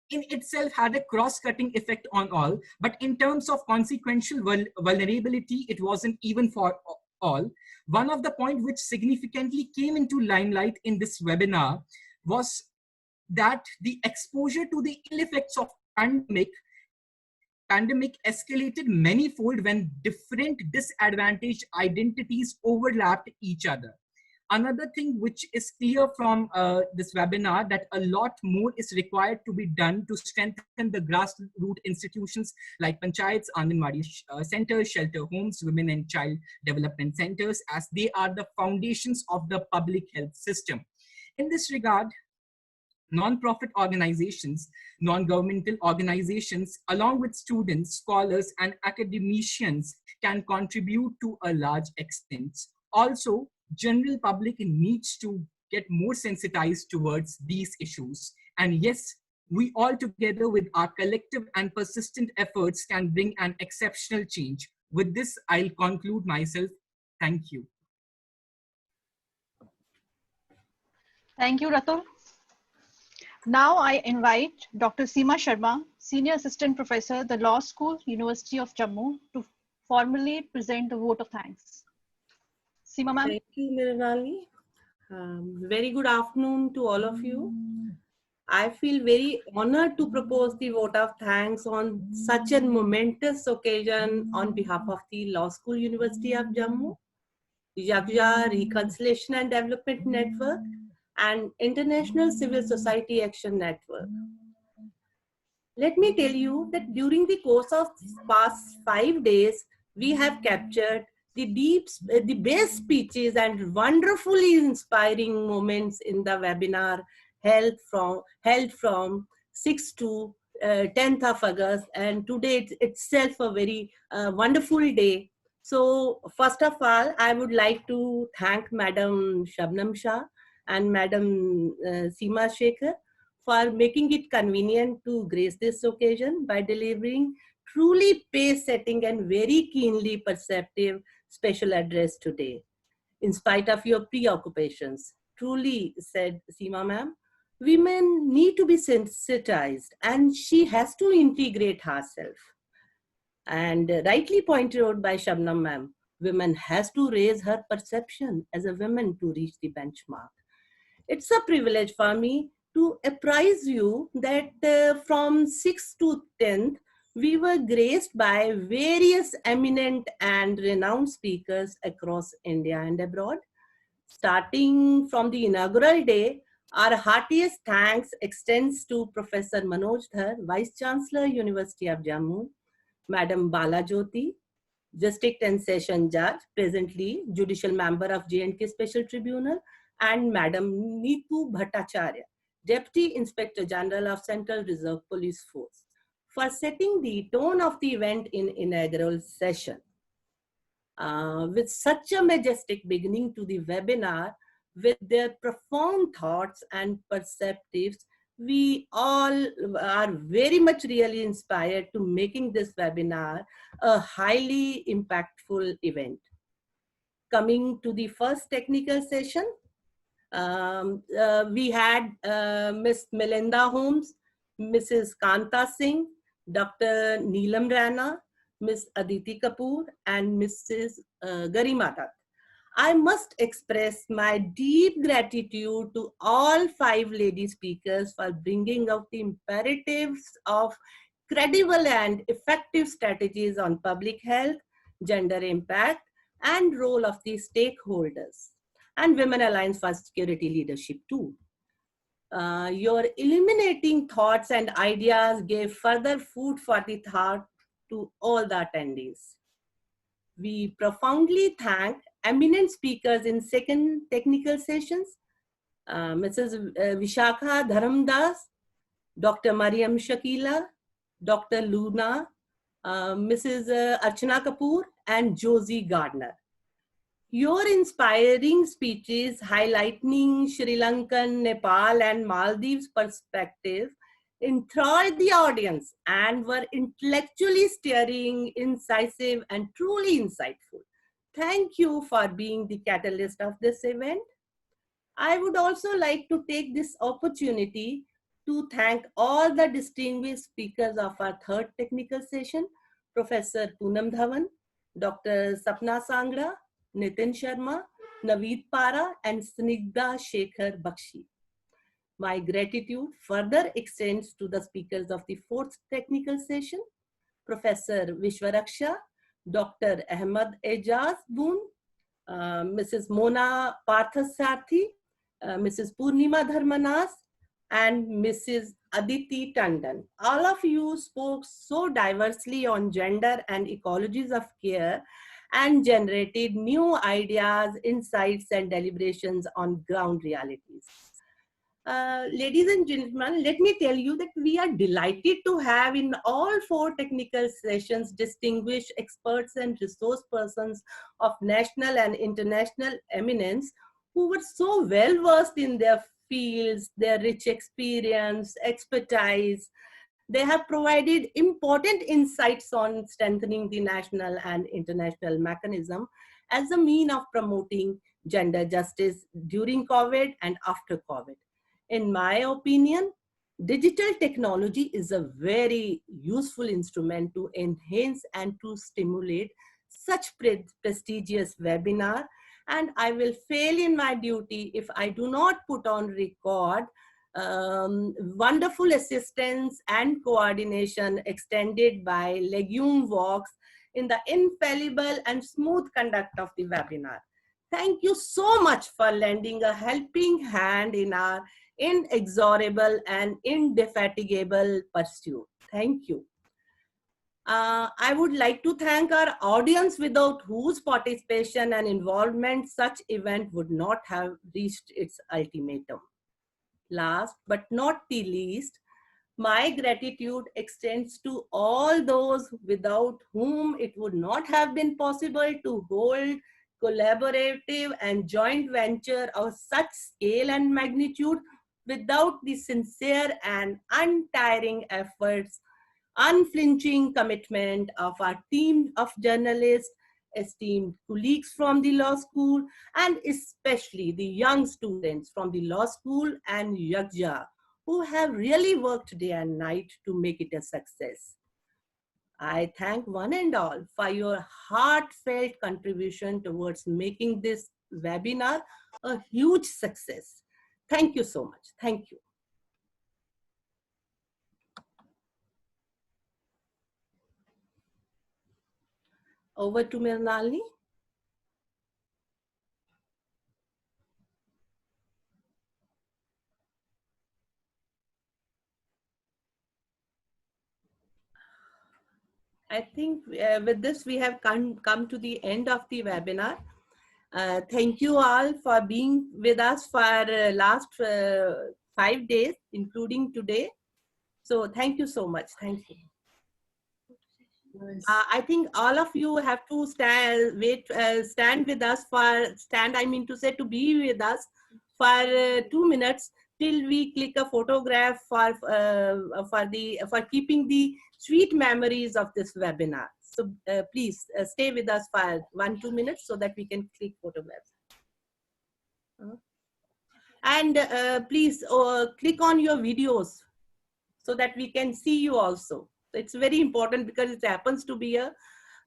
in itself had a cross-cutting effect on all, but in terms of consequential vulnerability, it wasn't even for all. One of the points which significantly came into limelight in this webinar was that the exposure to the ill effects of pandemic escalated manifold when different disadvantaged identities overlapped each other. Another thing which is clear from this webinar, that a lot more is required to be done to strengthen the grassroots institutions like panchayats, Anganwadi centers, shelter homes, women and child development centers, as they are the foundations of the public health system. In this regard, non-profit organizations, non-governmental organizations, along with students, scholars, and academicians can contribute to a large extent. Also, general public needs to get more sensitized towards these issues. And yes, we all together with our collective and persistent efforts can bring an exceptional change. With this, I'll conclude myself. Thank you. Thank you, Ratul. Now I invite Dr. Seema Sharma, Senior Assistant Professor, the Law School, University of Jammu, to formally present the vote of thanks. Seema ma'am. Thank you, Mrinalini. Very good afternoon to all of you. I feel very honored to propose the vote of thanks on such a momentous occasion on behalf of the Law School, University of Jammu, Yagja Reconciliation and Development Network, and International Civil Society Action Network. Let me tell you that during the course of past 5 days, we have captured the best speeches and wonderfully inspiring moments in the webinar held from 6th to 10th of August, and today itself a very wonderful day. So first of all, I would like to thank Madam Shabnam Shah and Madam Seema Shekhar for making it convenient to grace this occasion by delivering truly pace-setting and very keenly perceptive special address today. In spite of your preoccupations, truly, said Seema ma'am, women need to be sensitized and she has to integrate herself. And rightly pointed out by Shabnam ma'am, women has to raise her perception as a woman to reach the benchmark. It's a privilege for me to apprise you that from 6th to 10th, we were graced by various eminent and renowned speakers across India and abroad. Starting from the inaugural day, our heartiest thanks extends to Professor Manoj Dhar, Vice Chancellor, University of Jammu, Madam Bala Jyoti, District and Session Judge, presently Judicial Member of J&K Special Tribunal, and Madam Neetu Bhattacharya, Deputy Inspector General of Central Reserve Police Force, for setting the tone of the event in inaugural session. With such a majestic beginning to the webinar, with their profound thoughts and perspectives, we all are very much really inspired to making this webinar a highly impactful event. Coming to the first technical session, we had Miss Melinda Holmes, Mrs. Kanta Singh, Dr. Neelam Rana, Miss Aditi Kapoor, and Mrs. Garima Dutt. I must express my deep gratitude to all 5 lady speakers for bringing out the imperatives of credible and effective strategies on public health, gender impact, and role of the stakeholders, and Women Alliance for Security Leadership too. Your illuminating thoughts and ideas gave further food for the thought to all the attendees. We profoundly thank eminent speakers in second technical sessions, Mrs. Vishakha Dharamdas, Dr. Mariam Shakila, Dr. Luna, Mrs. Archana Kapoor, and Josie Gardner. Your inspiring speeches highlighting Sri Lankan, Nepal, and Maldives perspective enthralled the audience and were intellectually stirring, incisive, and truly insightful. Thank you for being the catalyst of this event. I would also like to take this opportunity to thank all the distinguished speakers of our third technical session, Professor Poonam Dhawan, Dr. Sapna Sangra, Nitin Sharma, Naveed Para, and Snigdha Shekhar Bakshi. My gratitude further extends to the speakers of the fourth technical session, Professor Vishwaraksha, Dr. Ahmad Ejaz Boon, Mrs. Mona Parthasarthi, Mrs. Purnima Dharmanas, and Mrs. Aditi Tandon. All of you spoke so diversely on gender and ecologies of care and generated new ideas, insights, and deliberations on ground realities. Ladies and gentlemen, let me tell you that we are delighted to have in all 4 technical sessions distinguished experts and resource persons of national and international eminence who were so well versed in their fields, their rich experience, expertise. They have provided important insights on strengthening the national and international mechanism as a mean of promoting gender justice during COVID and after COVID. In my opinion, digital technology is a very useful instrument to enhance and to stimulate such prestigious webinar, and I will fail in my duty if I do not put on record wonderful assistance and coordination extended by Legume Walks in the infallible and smooth conduct of the webinar. Thank you so much for lending a helping hand in our inexorable and indefatigable pursuit. Thank you. I would like to thank our audience without whose participation and involvement such event would not have reached its ultimatum. Last but not the least, my gratitude extends to all those without whom it would not have been possible to hold collaborative and joint venture of such scale and magnitude without the sincere and untiring efforts, unflinching commitment of our team of journalists, esteemed colleagues from the law school, and especially the young students from the law school and Yagja, who have really worked day and night to make it a success. I thank one and all for your heartfelt contribution towards making this webinar a huge success. Thank you so much. Thank you. Over to Mrinalini. I think with this we have come to the end of the webinar. Thank you all for being with us for last 5 days, including today. So thank you so much. Thank you. I think all of you have to stand with us for to be with us for 2 minutes till we click a photograph for keeping the sweet memories of this webinar. So please stay with us for 1-2 minutes so that we can click photographs. And please click on your videos so that we can see you also. It's very important because it happens to be a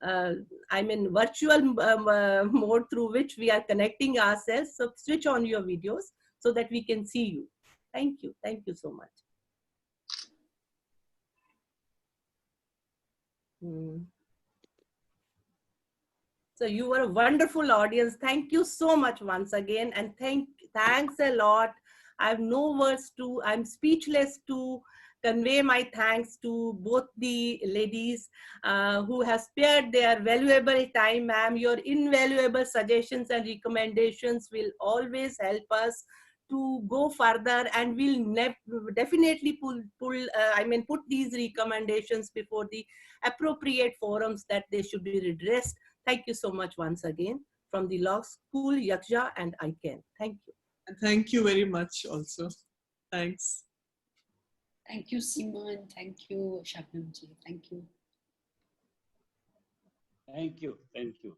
virtual mode through which we are connecting ourselves. So switch on your videos so that we can see you. Thank you. Thank you so much. So you were a wonderful audience. Thank you so much once again. And thanks a lot. I have no words I'm speechless to convey my thanks to both the ladies who have spared their valuable time, ma'am. Your invaluable suggestions and recommendations will always help us to go further, and we'll definitely put these recommendations before the appropriate forums that they should be redressed. Thank you so much once again from the Law School, Yaksha and ICANN. Thank you. And thank you very much also. Thanks. Thank you, Seema, and thank you, Shabnam ji. Thank you. Thank you. Thank you.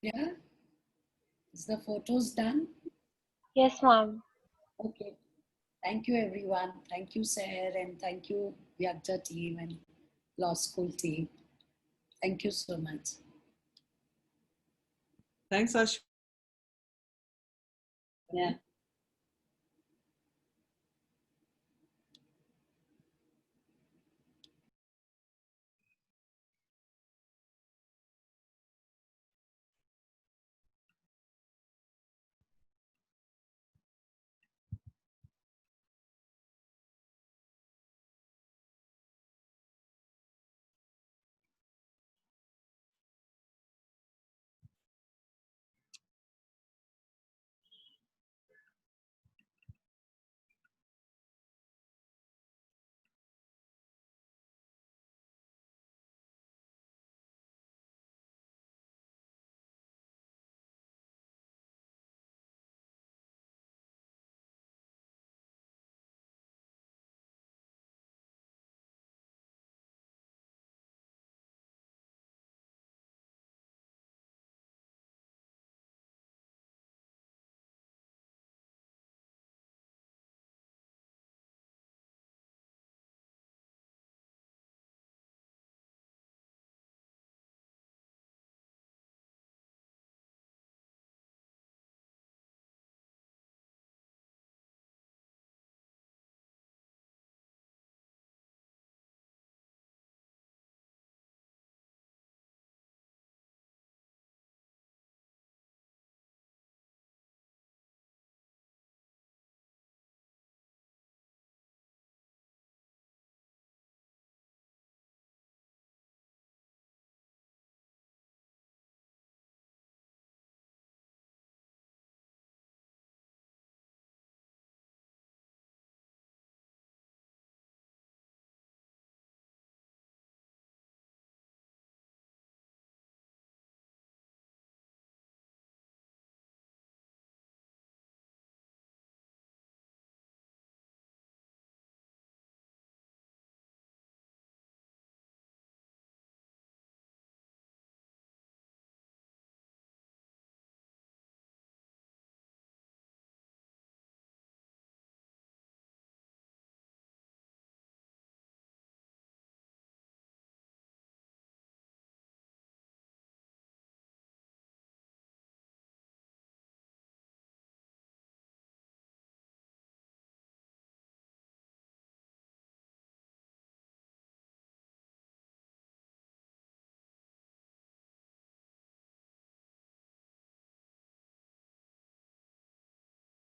Yeah? Is the photos done? Yes, ma'am. Okay. Thank you, everyone. Thank you, Seher, and thank you, Yaksha team and Law School team. Thank you so much. Thanks, Ash. Yeah.